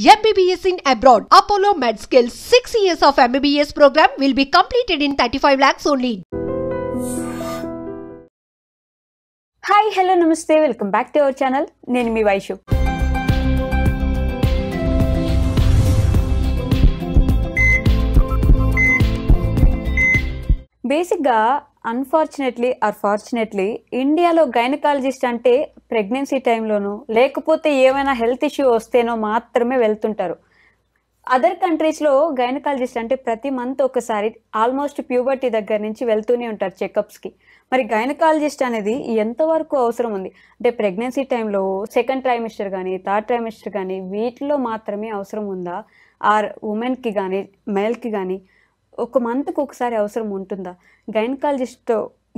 MBBS in abroad. Apollo MedSkill 6 years of MBBS program will be completed in 35 lakhs only. Hi hello namaste welcome back to our channel. నేను మీ వైషు. బేసిక్గా unfortunately or fortunately ఇండియాలో gynaecologist అంటే pregnancy టైంలోనూ లేకపోతే ఏమైనా health issue వస్తేనో మాత్రమే వెళ్తుంటారు. అదర్ కంట్రీస్లో గైనకాలజిస్ట్ అంటే ప్రతి మంత్ ఒకసారి ఆల్మోస్ట్ ప్యూబర్టీ దగ్గర నుంచి వెళ్తూనే ఉంటారు చెకప్స్కి. మరి గైనకాలజిస్ట్ అనేది ఎంతవరకు అవసరం ఉంది అంటే ప్రెగ్నెన్సీ టైంలో సెకండ్ ట్రైమిస్టర్ కానీ థర్డ్ ట్రైమిస్టర్ కానీ వీటిలో మాత్రమే అవసరం ఉందా, ఆర్ ఉమెన్కి కానీ మేల్కి కానీ ఒక మంత్కి ఒకసారి అవసరం ఉంటుందా? గైనకాలజిస్ట్తో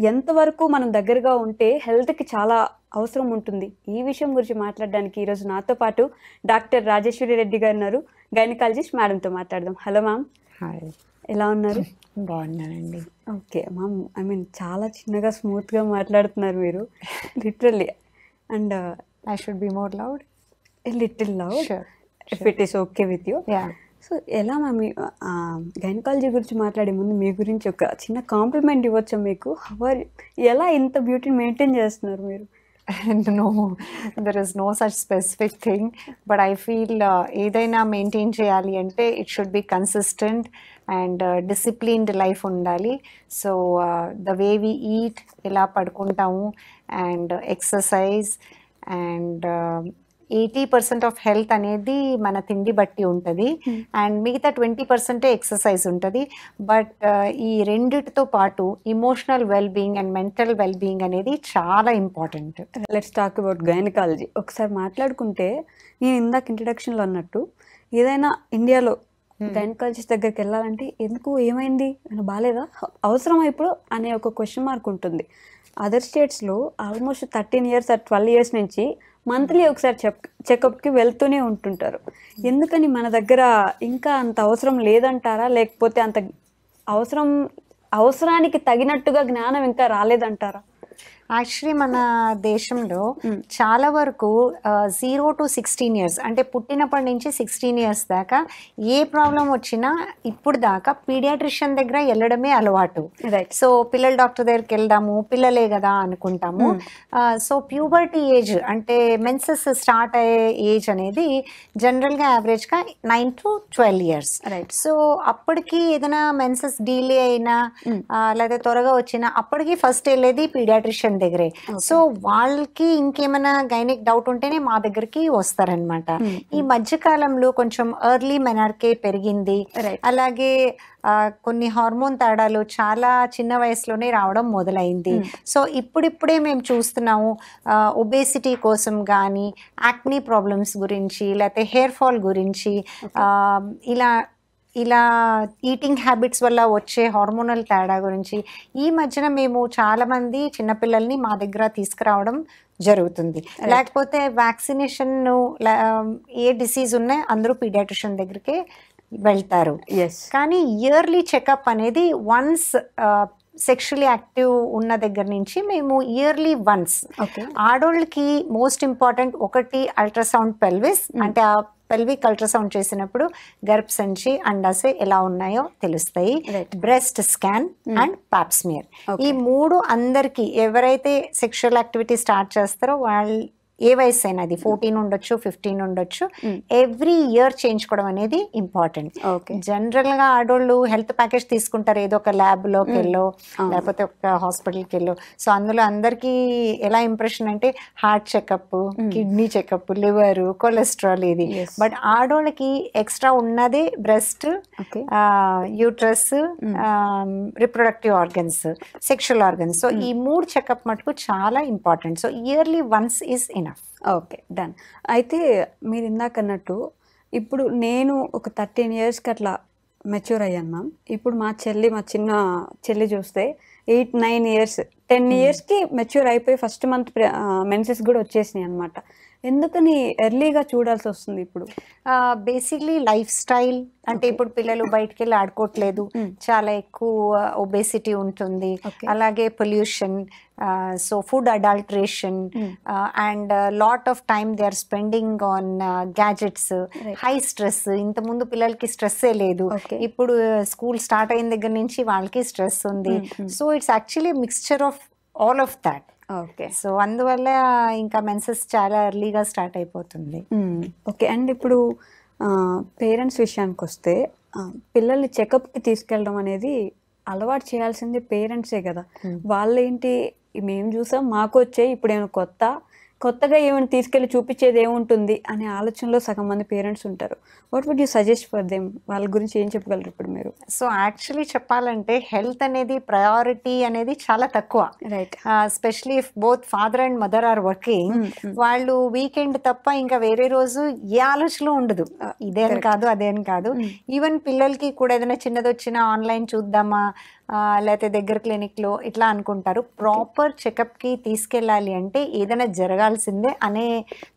ఎంతవరకు మనం దగ్గరగా ఉంటే హెల్త్కి చాలా అవసరం ఉంటుంది? ఈ విషయం గురించి మాట్లాడడానికి ఈరోజు నాతో పాటు డాక్టర్ రాజేశ్వరి రెడ్డి గారు ఉన్నారు, గైనకాలజిస్ట్. మేడంతో మాట్లాడదాం. Hello ma'am. హాయ్, ఎలా ఉన్నారు? బాగున్నానండి. ఓకే మ్యామ్, ఐ మీన్ చాలా చిన్నగా స్మూత్గా మాట్లాడుతున్నారు మీరు, literally. And I should be more loud, little loud Sure, if it is okay with you. Yeah. So ఎలా మ్యామ్, గైనకాలజీ గురించి మాట్లాడే ముందు మీ గురించి ఒక చిన్న కాంప్లిమెంట్ ఇవ్వచ్చా మీకు? ఎలా ఇంత బ్యూటీని మెయింటైన్ చేస్తున్నారు మీరు? No, there is no such specific thing, but I feel ఏదైనా మెయింటైన్ చేయాలి అంటే it should be consistent and disciplined life ఉండాలి. So the way we eat, ఎలా పడుకుంటాము, and exercise, and 80% of health అనేది మన తిండి బట్టి ఉంటుంది, అండ్ మిగతా 20% ఎక్సర్సైజ్ ఉంటుంది. బట్ ఈ రెండిటితో పాటు emotional wellbeing and mental wellbeing అనేది చాలా important. Let's talk about gynaecology. ఒకసారి మాట్లాడుకుంటే, నేను ఇందాక ఇంట్రడక్షన్లో అన్నట్టు ఏదైనా ఇండియాలో గైనకాలజిస్ట్ దగ్గరికి వెళ్ళాలంటే ఎందుకు, ఏమైంది, బాగాలేదా, అవసరమా ఇప్పుడు అనే ఒక క్వశ్చన్ మార్క్ ఉంటుంది. అదర్ స్టేట్స్లో ఆల్మోస్ట్ 13 years ఆర్ 12 years నుంచి మంత్లీ ఒకసారి చెకప్కి వెళ్తూనే ఉంటుంటారు. ఎందుకని మన దగ్గర ఇంకా అంత అవసరం లేదంటారా, లేకపోతే అంత అవసరానికి తగినట్టుగా జ్ఞానం ఇంకా రాలేదంటారా? యాక్చువల్లీ మన దేశంలో చాలా వరకు 0 to 16 years అంటే పుట్టినప్పటి నుంచి 16 years దాకా ఏ ప్రాబ్లం వచ్చినా ఇప్పుడు దాకా పీడియాట్రిషియన్ దగ్గర వెళ్ళడమే అలవాటు. రైట్. సో పిల్లల డాక్టర్ దగ్గరికి వెళ్దాము, పిల్లలే కదా అనుకుంటాము. సో ప్యూబర్టీ ఏజ్ అంటే మెన్సెస్ స్టార్ట్ అయ్యే ఏజ్ అనేది జనరల్గా యావరేజ్గా 9 to 12 years. రైట్. సో అప్పటికి ఏదైనా మెన్సెస్ డీలే అయినా లేదా త్వరగా వచ్చినా అప్పటికి ఫస్ట్ వెళ్ళేది పీడియాట్రిషియన్ దగ్గరే. సో వాళ్ళకి ఇంకేమైనా గైనిక్ డౌట్ ఉంటేనే మా దగ్గరికి వస్తారనమాట. ఈ మధ్య కాలంలో కొంచెం ఎర్లీ మెనార్కే పెరిగింది, అలాగే కొన్ని హార్మోన్ తేడాలు చాలా చిన్న వయసులోనే రావడం మొదలైంది. సో ఇప్పుడిప్పుడే మేము చూస్తున్నాము ఒబేసిటీ కోసం కానీ, యాక్నీ ప్రాబ్లమ్స్ గురించి, లేకపోతే హెయిర్ ఫాల్ గురించి, ఇలా ఈటింగ్ హ్యాబిట్స్ వల్ల వచ్చే హార్మోనల్ తేడా గురించి ఈ మధ్యన మేము చాలామంది చిన్నపిల్లల్ని మా దగ్గర తీసుకురావడం జరుగుతుంది. లేకపోతే వ్యాక్సినేషన్ ఏ డిసీజ్ ఉన్నా అందరూ పీడియాట్రిషియన్ దగ్గరికి వెళ్తారు. కానీ ఇయర్లీ చెకప్ అనేది వన్స్ సెక్షువల్లీ యాక్టివ్ ఉన్న దగ్గర నుంచి మేము ఇయర్లీ వన్స్ ఆడోళ్ళకి మోస్ట్ ఇంపార్టెంట్ ఒకటి అల్ట్రాసౌండ్ పెల్విస్, అంటే ఆ పెల్విక్ అల్ట్రాసౌండ్ చేసినప్పుడు గర్భసంచి, అండాశయ ఎలా ఉన్నాయో తెలుస్తాయి. బ్రెస్ట్ స్కాన్ అండ్ పాప్స్మియర్, ఈ మూడు అందరికి ఎవరైతే సెక్షువల్ యాక్టివిటీ స్టార్ట్ చేస్తారో వాళ్ళు ఏ వయసు అయినా, అది 14 ఉండొచ్చు, 15 ఉండొచ్చు, ఎవ్రీ ఇయర్ చేయించుకోవడం అనేది ఇంపార్టెంట్. జనరల్గా ఆడోళ్ళు హెల్త్ ప్యాకేజ్ తీసుకుంటారు, ఏదో ఒక ల్యాబ్లోకి వెళ్ళో లేకపోతే ఒక హాస్పిటల్కి వెళ్ళో. సో అందులో అందరికీ ఎలా ఇంప్రెషన్ అంటే heart checkup, kidney checkup, liver, cholesterol ఇది. బట్ ఆడోళ్ళకి ఎక్స్ట్రా ఉన్నదే breast, uterus, reproductive organs, sexual organs. So ఈ 3 చెకప్ మటుకు చాలా important. So yearly once is enough. Okay, done. అయితే మీరు ఇందాక అన్నట్టు ఇప్పుడు నేను ఒక 13 yearsకి అట్లా మెచ్యూర్ అయ్యాను మ్యామ్. ఇప్పుడు మా చిన్న చెల్లి చూస్తే 8-9 years 10 yearsకి మెచ్యూర్ అయిపోయి ఫస్ట్ మంత్ మెన్సెస్ కూడా వచ్చేసినాయి అనమాట. ఎందుకని ఎర్లీగా చూడాల్సి వస్తుంది ఇప్పుడు? బేసిక్లీ లైఫ్ స్టైల్ అంటే ఇప్పుడు పిల్లలు బయటికి వెళ్ళి ఆడుకోవట్లేదు, చాలా ఎక్కువ ఒబేసిటీ ఉంటుంది, అలాగే pollution, so food adulteration and lot of time they are spending on gadgets, high stress. ఇంతకుముందు పిల్లలకి స్ట్రెస్సే లేదు, ఇప్పుడు స్కూల్ స్టార్ట్ అయిన దగ్గర నుంచి వాళ్ళకి స్ట్రెస్ ఉంది. So it's actually mixture of all of that. Okay, so అందువల్ల ఇంకా మెన్సెస్ చాలా ఎర్లీగా స్టార్ట్ అయిపోతుంది. ఓకే. అండ్ ఇప్పుడు పేరెంట్స్ విషయానికి వస్తే పిల్లల్ని చెకప్కి తీసుకెళ్ళడం అనేది అలవాటు చేయాల్సింది పేరెంట్సే కదా. వాళ్ళేంటి మేము చూసాం మాకు వచ్చాయి, ఇప్పుడు ఏమైనా కొత్తగా ఏమైనా తీసుకెళ్ళి చూపించేది ఏముంటుంది అనే ఆలోచనలో సగం మంది పేరెంట్స్ ఉంటారు. What would you suggest for them? వాళ్ళ గురించి ఏం చెప్పగలరు ఇప్పుడు మీరు? సో యాక్చువల్లీ చెప్పాలంటే హెల్త్ అనేది ప్రయారిటీ అనేది చాలా తక్కువ, right? Especially if both father and mother are working. వాళ్ళు వీకెండ్ తప్ప ఇంకా వేరే రోజు ఏ ఆలోచన ఉండదు, ఇదేం కాదు అదేం కాదు. ఈవెన్ పిల్లలకి కూడా ఏదైనా చిన్నది వచ్చినా ఆన్లైన్ చూద్దామా లేకపోతే దగ్గర క్లినిక్లో ఇట్లా అనుకుంటారు. ప్రాపర్ చెకప్కి తీసుకెళ్ళాలి అంటే ఏదైనా జరగాల్సిందే అనే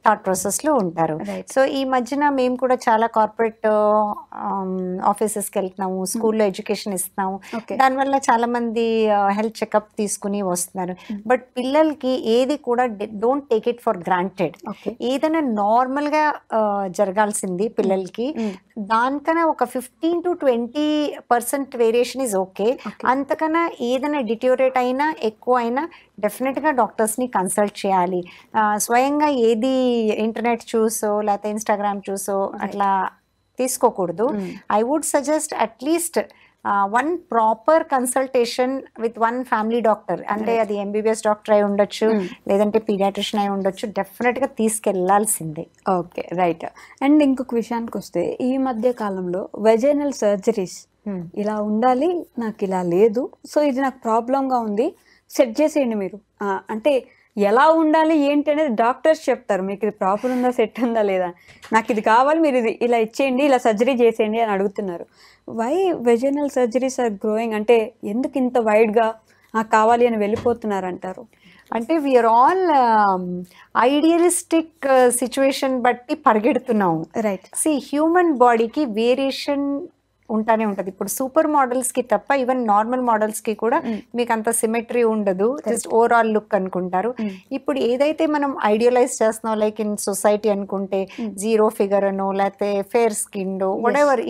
థాట్ ప్రాసెస్లో ఉంటారు. సో ఈ మధ్యన మేము కూడా చాలా కార్పొరేట్ ఆఫీసెస్కి వెళ్తున్నాము, స్కూల్లో ఎడ్యుకేషన్ ఇస్తున్నాము, దానివల్ల చాలా మంది హెల్త్ చెకప్ తీసుకుని వస్తున్నారు. బట్ పిల్లలకి ఏది కూడా don't take it for granted. ఏదైనా నార్మల్గా జరగాల్సింది పిల్లలకి, దానికన్నా ఒక 15 to 20% వేరియేషన్ ఈజ్ ఓకే. అంతకన్నా ఏదైనా డిటోరేట్ అయినా ఎక్కువ అయినా డెఫినెట్గా డాక్టర్స్ని కన్సల్ట్ చేయాలి. స్వయంగా ఏది ఇంటర్నెట్ చూసో లేకపోతే ఇన్స్టాగ్రామ్ చూసో అట్లా తీసుకోకూడదు. I would suggest at least one proper consultation with one family doctor. అంటే అది MBBS డాక్టర్ అయి ఉండొచ్చు, లేదంటే పీడియాట్రిషియన్ అయి ఉండొచ్చు, డెఫినెట్గా తీసుకెళ్లాల్సిందే. Okay, right. అండ్ ఇంకొక విషయానికి వస్తే ఈ మధ్య కాలంలో వెజైనల్ సర్జరీస్ ఇలా ఉండాలి, నాకు ఇలా లేదు, సో ఇది నాకు ప్రాబ్లంగా ఉంది, సెట్ చేసేయండి మీరు అంటే ఎలా ఉండాలి ఏంటి అనేది డాక్టర్స్ చెప్తారు. మీకు ఇది ప్రాపర్ ఉందా, సెట్ ఉందా లేదా, నాకు ఇది కావాలి, మీరు ఇది ఇలా ఇచ్చేయండి, ఇలా సర్జరీ చేసేయండి అని అడుగుతున్నారు. Why vaginal surgeries are growing? అంటే ఎందుకు ఇంత వైడ్గా కావాలి అని వెళ్ళిపోతున్నారు అంటారు? అంటే వీఆర్ ఆల్ ఐడియలిస్టిక్ సిచ్యువేషన్ బట్టి పరిగెడుతున్నాము, రైట్? హ్యూమన్ బాడీకి వేరియేషన్ ఉంటానే ఉంటుంది. ఇప్పుడు సూపర్ మోడల్స్కి తప్ప ఈవెన్ నార్మల్ మోడల్స్కి కూడా మీకు అంత సిమెట్రీ ఉండదు, జస్ట్ ఓవరాల్ లుక్ అనుకుంటారు. ఇప్పుడు ఏదైతే మనం ఐడియలైజ్ చేస్తున్నాం లైక్ ఇన్ సొసైటీ అనుకుంటే జీరో ఫిగర్ అనో లేకపోతే ఫేర్ స్కిన్ వడెవర్,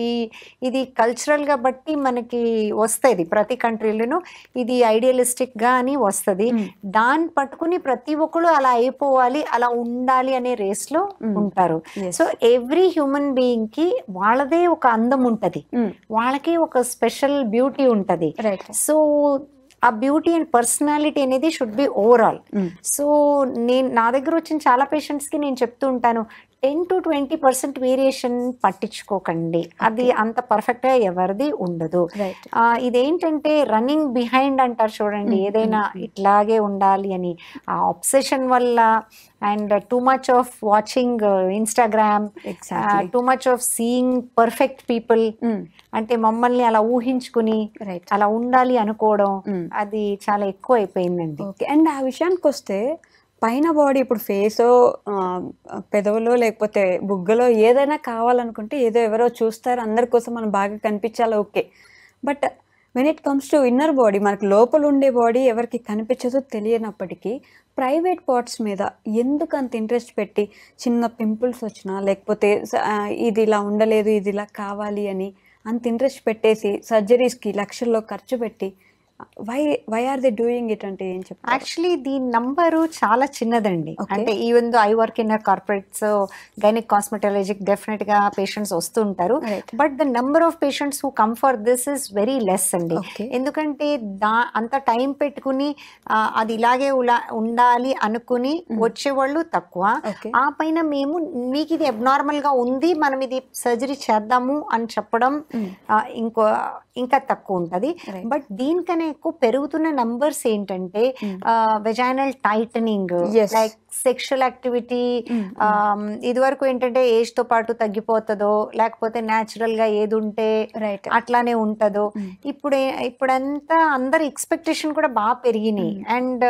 ఇది కల్చరల్గా బట్టి మనకి వస్తుంది, ప్రతి కంట్రీలోనూ ఇది ఐడియలిస్టిక్గా అని వస్తుంది. దాన్ని పట్టుకుని ప్రతి ఒక్కరు అలా అయిపోవాలి, అలా ఉండాలి అనే రేస్లో ఉంటారు. సో ఎవ్రీ హ్యూమన్ బీయింగ్కి వాళ్ళదే ఒక అందం ఉంటుంది, వాళ్ళకి ఒక స్పెషల్ బ్యూటీ ఉంటుంది. సో ఆ బ్యూటీ అండ్ పర్సనాలిటీ అనేది షుడ్ బి ఓవరాల్. సో నా దగ్గర వచ్చిన చాలా పేషెంట్స్కి నేను చెప్తూ ఉంటాను, 10 to 20% వేరియేషన్ పట్టించుకోకండి, అది అంత పర్ఫెక్ట్గా ఎవరిది ఉండదు. ఇదేంటంటే రన్నింగ్ బిహైండ్ అంటారు చూడండి, ఏదైనా ఇట్లాగే ఉండాలి అని, ఆ అబ్సెషన్ వల్ల and too much of watching Instagram, too much of seeing perfect people, అంటే మమ్మల్ని అలా ఊహించుకుని అలా ఉండాలి అనుకోవడం, అది చాలా ఎక్కువ అయిపోయిందండి. ఓకే. అండ్ ఆ విషయానికి వస్తే పైన బాడీ ఇప్పుడు ఫేసో పెదవులో లేకపోతే బుగ్గలో ఏదైనా కావాలనుకుంటే ఏదో ఎవరో చూస్తారు, అందరి కోసం మనం బాగా కనిపించాలి, okay. But when it comes to inner body, మనకు లోపల ఉండే బాడీ ఎవరికి కనిపించదో తెలియనప్పటికీ ప్రైవేట్ పార్ట్స్ మీద ఎందుకు అంత ఇంట్రెస్ట్ పెట్టి చిన్న పింపుల్స్ వచ్చినా లేకపోతే ఇది ఇలా ఉండలేదు ఇది ఇలా కావాలి అని అంత ఇంట్రెస్ట్ పెట్టేసి సర్జరీస్కి లక్షల్లో ఖర్చు పెట్టి why are they doing it అంటే ఏం చెప్తారు? యాక్చువల్లీ దీని నంబరు చాలా చిన్నదండి. అంటే even though I work in corporates gynaec cosmetologic డెఫినెట్గా పేషెంట్స్ వస్తుంటారు, but the number of patients who come for this is very less అండి. ఎందుకంటే అంత టైం పెట్టుకుని అది ఇలాగే ఉండాలి అనుకుని వచ్చేవాళ్ళు తక్కువ. ఆ పైన మేము మీకు ఇది అబ్నార్మల్గా ఉంది, మనం ఇది సర్జరీ చేద్దాము అని చెప్పడం ఇంకో ఇంకా తక్కువ ఉంటుంది. బట్ దీనికన్నా ఎక్కువ పెరుగుతున్న నంబర్స్ ఏంటంటే vaginal titling, like sexual activity ఇదివరకు ఏంటంటే ఏజ్ తో పాటు తగ్గిపోతుందో లేకపోతే న్యాచురల్ గా ఏది ఉంటే అట్లానే ఉంటుందో, ఇప్పుడంతా అందరి ఎక్స్పెక్టేషన్ కూడా బాగా పెరిగినాయి. అండ్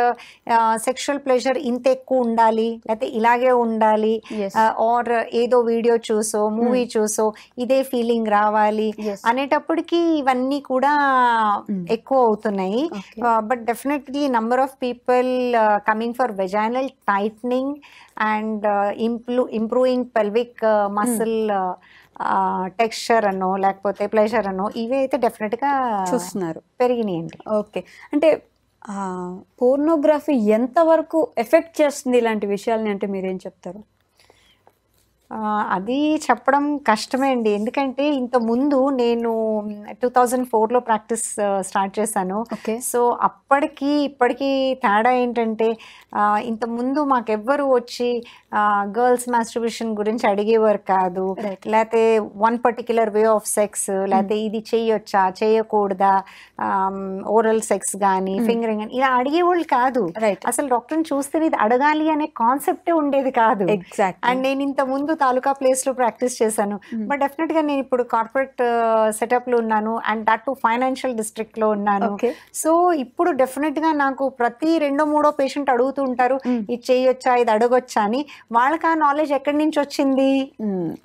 సెక్షువల్ ప్లెజర్ ఇంత ఎక్కువ ఉండాలి లేకపోతే ఇలాగే ఉండాలి, ఆర్ ఏదో వీడియో చూసో మూవీ చూసో ఇదే ఫీలింగ్ రావాలి అనేటప్పటికి ఇవన్నీ కూడా ఎక్కువ అవుతున్నాయి. But definitely number of people coming for vaginal tightening and improving pelvic muscle texture అనో లేకపోతే ప్లెజర్ అనో ఇవి అయితే డెఫినెట్ గా చూస్తున్నారు, పెరిగినాయండి. ఓకే, అంటే పోర్నోగ్రఫీ ఎంతవరకు ఎఫెక్ట్ చేస్తుంది ఇలాంటి విషయాల్ని అంటే మీరేం చెప్తారు? అది చెప్పడం కష్టమే అండి. ఎందుకంటే ఇంత ముందు నేను 2004లో ప్రాక్టీస్ స్టార్ట్ చేశాను. సో అప్పటికి ఇప్పటికీ తేడా ఏంటంటే ఇంత ముందు మాకెవ్వరు వచ్చి గర్ల్స్ మాస్టర్బేషన్ గురించి అడిగేవారు కాదు, లేకపోతే one particular way of sex, లేకపోతే ఇది చెయ్యొచ్చా చేయకూడదా, ఓరల్ సెక్స్ కానీ ఫింగరింగ్ కానీ ఇలా అడిగేవాళ్ళు కాదు. అసలు డాక్టర్ని చూస్తే ఇది అడగాలి అనే కాన్సెప్టే ఉండేది కాదు. అండ్ నేను ఇంత ముందు తాలూకా ప్లేస్ లో ప్రాక్టీస్ చేశాను. బట్ డెఫినెట్ గా నేను ఇప్పుడు కార్పొరేట్ సెటప్ లో ఉన్నాను and that to financial district లో ఉన్నాను. సో ఇప్పుడు డెఫినెట్ గా నాకు ప్రతి 2-3 పేషెంట్ అడుగుతూ ఉంటారు ఇది చేయొచ్చా ఇది అడగొచ్చా అని. వాళ్ళకి ఆ నాలెడ్జ్ ఎక్కడి నుంచి వచ్చింది?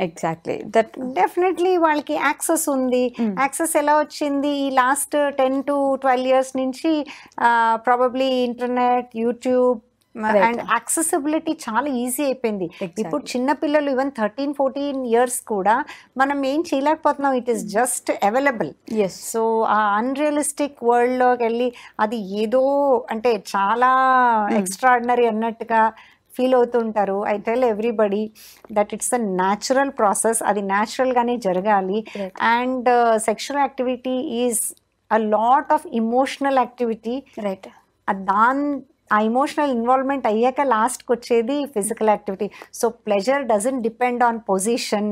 ఎగ్జాక్ట్లీ దట్ డెఫినెట్లీ వాళ్ళకి యాక్సెస్ ఉంది. యాక్సెస్ ఎలా వచ్చింది? ఈ లాస్ట్ 10 to 12 years నుంచి probably internet, YouTube and accessibility చాలా ఈజీ అయిపోయింది. ఇప్పుడు చిన్న పిల్లలు ఈవెన్ 13-14 years కూడా మనం ఏం చేయలేకపోతున్నాం. It is just available. So ఆ అన్రియలిస్టిక్ వరల్డ్ లోకి వెళ్ళి అది ఏదో అంటే చాలా ఎక్స్ట్రాడినరీ అన్నట్టుగా ఫీల్ అవుతుంటారు. I tell everybody that it's a natural process, అది న్యాచురల్ గానే జరగాలి. And sexual activity is a lot of emotional activity. ఆ ఇమోషనల్ ఇన్వాల్వ్మెంట్ అయ్యాక లాస్ట్కి వచ్చేది physical activity. So pleasure doesn't depend on position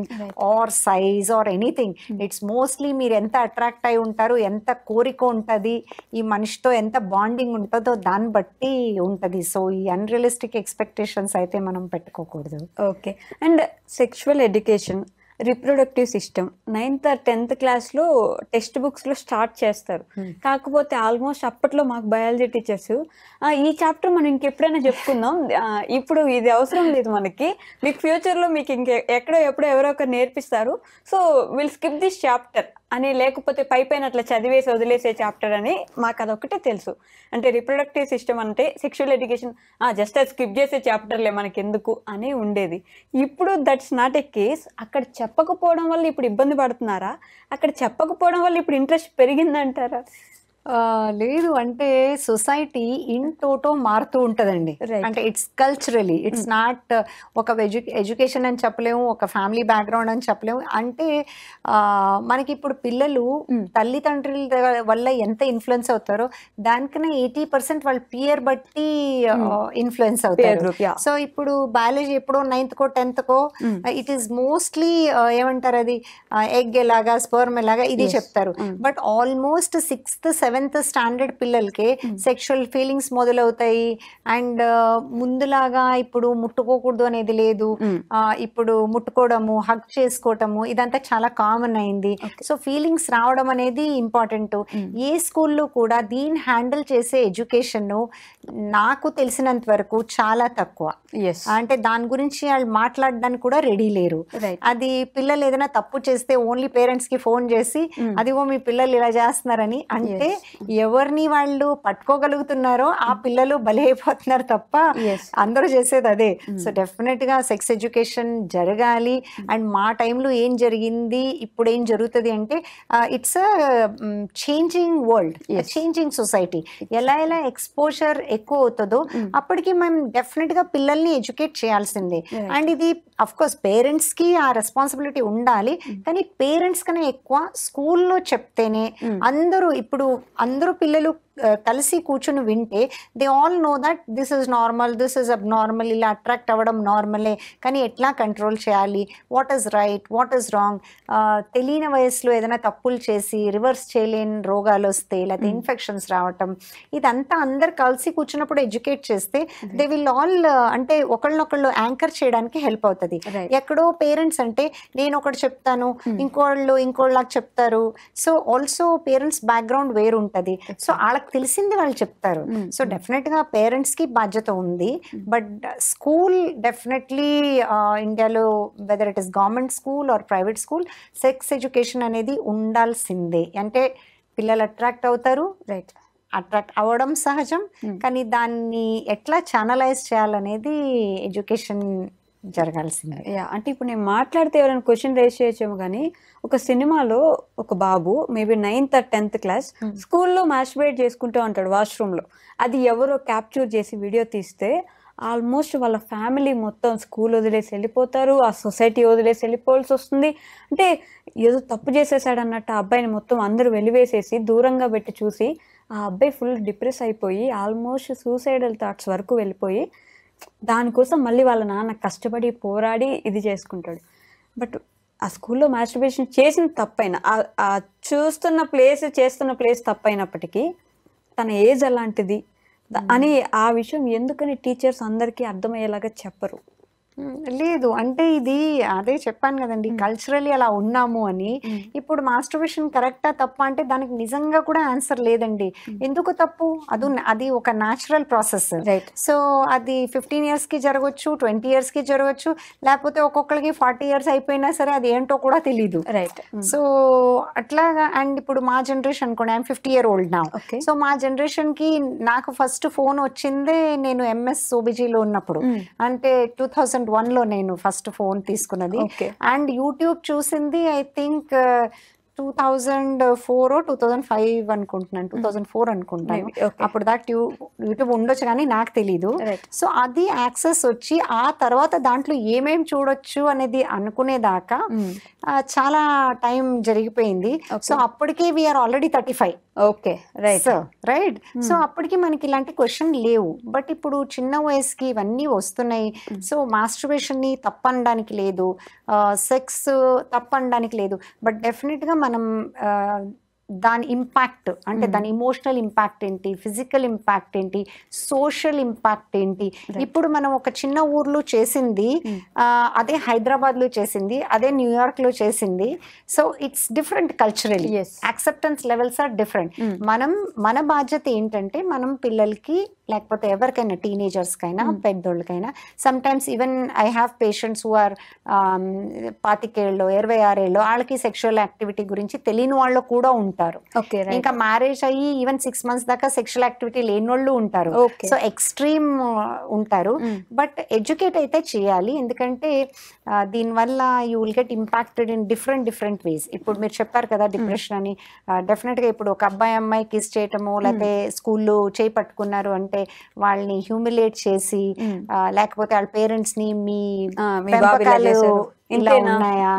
or size or anything. It's mostly మీరు ఎంత attract అయి ఉంటారు, ఎంత కోరిక ఉంటుంది, ఈ మనిషితో ఎంత బాండింగ్ ఉంటుందో దాన్ని బట్టి ఉంటుంది. సో ఈ అన్రియలిస్టిక్ ఎక్స్పెక్టేషన్స్ అయితే మనం పెట్టుకోకూడదు. Okay, and sexual education, reproductive system 9th or 10th క్లాస్లో టెక్స్ట్ బుక్స్లో స్టార్ట్ చేస్తారు. కాకపోతే ఆల్మోస్ట్ అప్పట్లో మాకు బయాలజీ టీచర్స్ ఈ చాప్టర్ మనం ఇంకెప్పుడైనా చెప్పుకుందాం, ఇప్పుడు ఇది అవసరం లేదు మనకి, మీకు ఫ్యూచర్లో మీకు ఎక్కడో ఎప్పుడో ఎవరో ఒకరు నేర్పిస్తారు, so will skip this chapter అని, లేకపోతే పైన అట్లా చదివేసి వదిలేసే చాప్టర్ అని మాకు అదొకటే తెలుసు. అంటే రిప్రొడక్టివ్ సిస్టమ్ అంటే సెక్షువల్ ఎడ్యుకేషన్ జస్ట్ అది స్కిప్ చేసే చాప్టర్లే మనకి ఎందుకు అని ఉండేది. ఇప్పుడు దట్స్ నాట్ ఎ కేస్. అక్కడ చెప్పకపోవడం వల్ల ఇప్పుడు ఇబ్బంది పడుతున్నారా? అక్కడ చెప్పకపోవడం వల్ల ఇప్పుడు ఇంట్రెస్ట్ పెరిగిందంటారా? లేదు, అంటే సొసైటీ ఇన్ టోటో మారుతూ ఉంటుందండి. అంటే ఇట్స్ కల్చరలీ, ఇట్స్ నాట్ ఒక ఎడ్యుకేషన్ అని చెప్పలేము, ఒక ఫ్యామిలీ బ్యాక్గ్రౌండ్ అని చెప్పలేము. అంటే మనకి ఇప్పుడు పిల్లలు తల్లిదండ్రుల వల్ల ఎంత ఇన్ఫ్లుయెన్స్ అవుతారో దానికన్నా 80% వాళ్ళ పియర్ బట్టి ఇన్ఫ్లుయెన్స్ అవుతారు. సో ఇప్పుడు బయాలజీ ఎప్పుడో 9th co 10th co it is mostly ఏమంటారు అది ఎగ్ ఎలాగా స్పర్మ్ ఎలాగా ఇది చెప్తారు. But almost 6th 7th standard పిల్లలకి సెక్షువల్ ఫీలింగ్స్ మొదలవుతాయి. అండ్ ముందులాగా ఇప్పుడు ముట్టుకోకూడదు అనేది లేదు, ఇప్పుడు ముట్టుకోవడము, హగ్ చేసుకోవటము ఇదంతా చాలా కామన్ అయింది. సో ఫీలింగ్స్ రావడం అనేది ఇంపార్టెంట్. ఏ స్కూల్లో కూడా దీన్ని హ్యాండిల్ చేసే ఎడ్యుకేషన్ నాకు తెలిసినంత వరకు చాలా తక్కువ. అంటే దాని గురించి వాళ్ళు మాట్లాడడానికి కూడా రెడీ లేరు. అది పిల్లలు ఏదైనా తప్పు చేస్తే ఓన్లీ పేరెంట్స్ కి ఫోన్ చేసి అదిగో మీ పిల్లలు ఇలా చేస్తున్నారని అంటే ఎవరిని వాళ్ళు పట్టుకోగలుగుతున్నారో ఆ పిల్లలు బలైపోతున్నారు తప్ప అందరూ చేసేది అదే. సో డెఫినెట్ గా సెక్స్ ఎడ్యుకేషన్ జరగాలి. అండ్ మా టైంలో ఏం జరిగింది, ఇప్పుడు ఏం జరుగుతుంది అంటే it's changing world, changing society. ఎలా ఎలా ఎక్స్పోజర్ ఎక్కువ అవుతుందో అప్పటికి మేము డెఫినెట్ గా పిల్లల్ని ఎడ్యుకేట్ చేయాల్సిందే. అండ్ ఇది అఫ్ కోర్స్ పేరెంట్స్ కి ఆ రెస్పాన్సిబిలిటీ ఉండాలి, కానీ పేరెంట్స్ కన్నా ఎక్కువ స్కూల్లో చెప్తేనే అందరూ పిల్లలు కలిసి కూర్చుని వింటే they all know that this is normal, this is abnormal, ఇలా అట్రాక్ట్ అవ్వడం నార్మలే, కానీ ఎట్లా కంట్రోల్ చేయాలి, what is right, what is wrong, తెలియని వయసులో ఏదైనా తప్పులు చేసి రివర్స్ చేయలేని రోగాలు వస్తే లేకపోతే ఇన్ఫెక్షన్స్ రావటం, ఇదంతా అందరు కలిసి కూర్చున్నప్పుడు ఎడ్యుకేట్ చేస్తే దే విల్ ఆల్ అంటే ఒకళ్ళనొకళ్ళు యాంకర్ చేయడానికి హెల్ప్ అవుతుంది. ఎక్కడో పేరెంట్స్ అంటే నేను ఒకటి చెప్తాను, ఇంకోళ్ళకి చెప్తారు. సో ఆల్సో పేరెంట్స్ బ్యాక్గ్రౌండ్ వేరు ఉంటుంది. సో వాళ్ళకి తెలిసింది వాళ్ళు చెప్తారు. సో డెఫినెట్గా పేరెంట్స్కి బాధ్యత ఉంది. బట్ స్కూల్ డెఫినెట్లీ ఇండియాలో whether it is government school or private school, sex education అనేది ఉండాల్సిందే. అంటే పిల్లలు అట్రాక్ట్ అవుతారు, రైట్, అట్రాక్ట్ అవ్వడం సహజం, కానీ దాన్ని ఎట్లా ఛానలైజ్ చేయాలనేది ఎడ్యుకేషన్ జరగాల్సిందే. అంటే ఇప్పుడు నేను మాట్లాడితే ఎవరైనా క్వశ్చన్ రేస్ చేయొచ్చేమో, కానీ ఒక సినిమాలో ఒక బాబు maybe 9th or 10th class స్కూల్లో మాస్టర్బేట్ చేసుకుంటూ ఉంటాడు వాష్రూమ్లో. అది ఎవరో క్యాప్చర్ చేసి వీడియో తీస్తే ఆల్మోస్ట్ వాళ్ళ ఫ్యామిలీ మొత్తం స్కూల్ వదిలేసి వెళ్ళిపోతారు, ఆ సొసైటీ వదిలేసి వెళ్ళిపోవాల్సి వస్తుంది. అంటే ఏదో తప్పు చేసేసాడు అన్నట్టు ఆ అబ్బాయిని మొత్తం అందరూ వెలివేసేసి దూరంగా పెట్టి చూసి ఆ అబ్బాయి ఫుల్ డిప్రెస్ అయిపోయి ఆల్మోస్ట్ సూసైడల్ థాట్స్ వరకు వెళ్ళిపోయి దానికోసం మళ్ళీ వాళ్ళ నాన్న కష్టపడి పోరాడి ఇది చేసుకుంటాడు. బట్ ఆ స్కూల్లో మాస్టర్బేషన్ చేసిన తప్పైనా, ఆ చేస్తున్న ప్లేస్ తప్పైనప్పటికీ తన ఏజ్ అలాంటిది అని ఆ విషయం ఎందుకని టీచర్స్ అందరికీ అర్థమయ్యేలాగా చెప్పరు? లేదు అంటే ఇది అదే చెప్పాను కదండి, కల్చరలీ అలా ఉన్నాము అని. ఇప్పుడు మాస్టర్బేషన్ కరెక్టా తప్ప అంటే దానికి నిజంగా కూడా ఆన్సర్ లేదండి. ఎందుకు తప్పు? అది ఒక న్యాచురల్ ప్రాసెస్. సో అది 15 yearsకి జరగవచ్చు, 20 yearsకి జరగవచ్చు, లేకపోతే ఒక్కొక్కరికి 40 years అయిపోయినా సరే అది ఏంటో కూడా తెలీదు. రైట్. సో అట్లాగా. అండ్ ఇప్పుడు మా జనరేషన్ అనుకోండి, ఐఎమ్ 50 year old నా. సో మా జనరేషన్కి నాకు ఫస్ట్ ఫోన్ వచ్చిందే నేను MS OBGలో ఉన్నప్పుడు, అంటే 2001లో నేను ఫస్ట్ ఫోన్ తీసుకున్నది. అండ్ యూట్యూబ్ చూసింది ఐ థింక్ 2004 or 2005 అనుకుంటున్నాను, 2004 అనుకుంటాను. అప్పుడు దాకా యూట్యూబ్ ఉండొచ్చు కానీ నాకు తెలీదు. సో అది యాక్సెస్ వచ్చి ఆ తర్వాత దాంట్లో ఏమేమి చూడొచ్చు అనేది అనుకునేదాకా చాలా టైం జరిగిపోయింది. సో అప్పటికే we are already 35. Okay, right. Right. So అప్పటికి మనకి ఇలాంటి క్వశ్చన్ లేవు. బట్ ఇప్పుడు చిన్న వయసుకి ఇవన్నీ వస్తున్నాయి. సో మాస్టర్బేషన్ ని తప్పనడానికి లేదు, సెక్స్ తప్పనడానికి లేదు. బట్ డెఫినెట్గా మనం దాని ఇంపాక్ట్ అంటే దాని ఇమోషనల్ ఇంపాక్ట్ ఏంటి, ఫిజికల్ ఇంపాక్ట్ ఏంటి, సోషల్ ఇంపాక్ట్ ఏంటి. ఇప్పుడు మనం ఒక చిన్న ఊర్లో చేసింది అదే హైదరాబాద్లో చేసింది, అదే న్యూయార్క్లో చేసింది. So it's different culturally, acceptance levels are different. మన బాధ్యత ఏంటంటే మనం పిల్లలకి లేకపోతే ఎవరికైనా టీనేజర్స్కైనా పెద్దోళ్ళకైనా, sometimes even I have patients who are 25 ఏళ్ళు 26 ఏళ్ళు, వాళ్ళకి సెక్షువల్ యాక్టివిటీ గురించి తెలియని వాళ్ళు కూడా ఉంటారు. ఇంకా మ్యారేజ్ అయ్యి ఈవెన్ 6 months దాకా సెక్షువల్ యాక్టివిటీ లేని వాళ్ళు ఉంటారు. సో ఎక్స్ట్రీమ్ ఉంటారు. బట్ ఎడ్యుకేట్ అయితే చేయాలి, ఎందుకంటే దీనివల్ల you will get impacted in different ways. ఇప్పుడు మీరు చెప్పారు కదా డిప్రెషన్ అని, డెఫినెట్గా ఇప్పుడు ఒక అమ్మాయి కిస్ చేయటము లేకపోతే స్కూల్లో చేయి పట్టుకున్నారు అంటే వాళ్ళని హ్యూమిలేట్ చేసి, లేకపోతే వాళ్ళ పేరెంట్స్ ని మీ పెంపకాలు ఇలా ఉన్నాయా,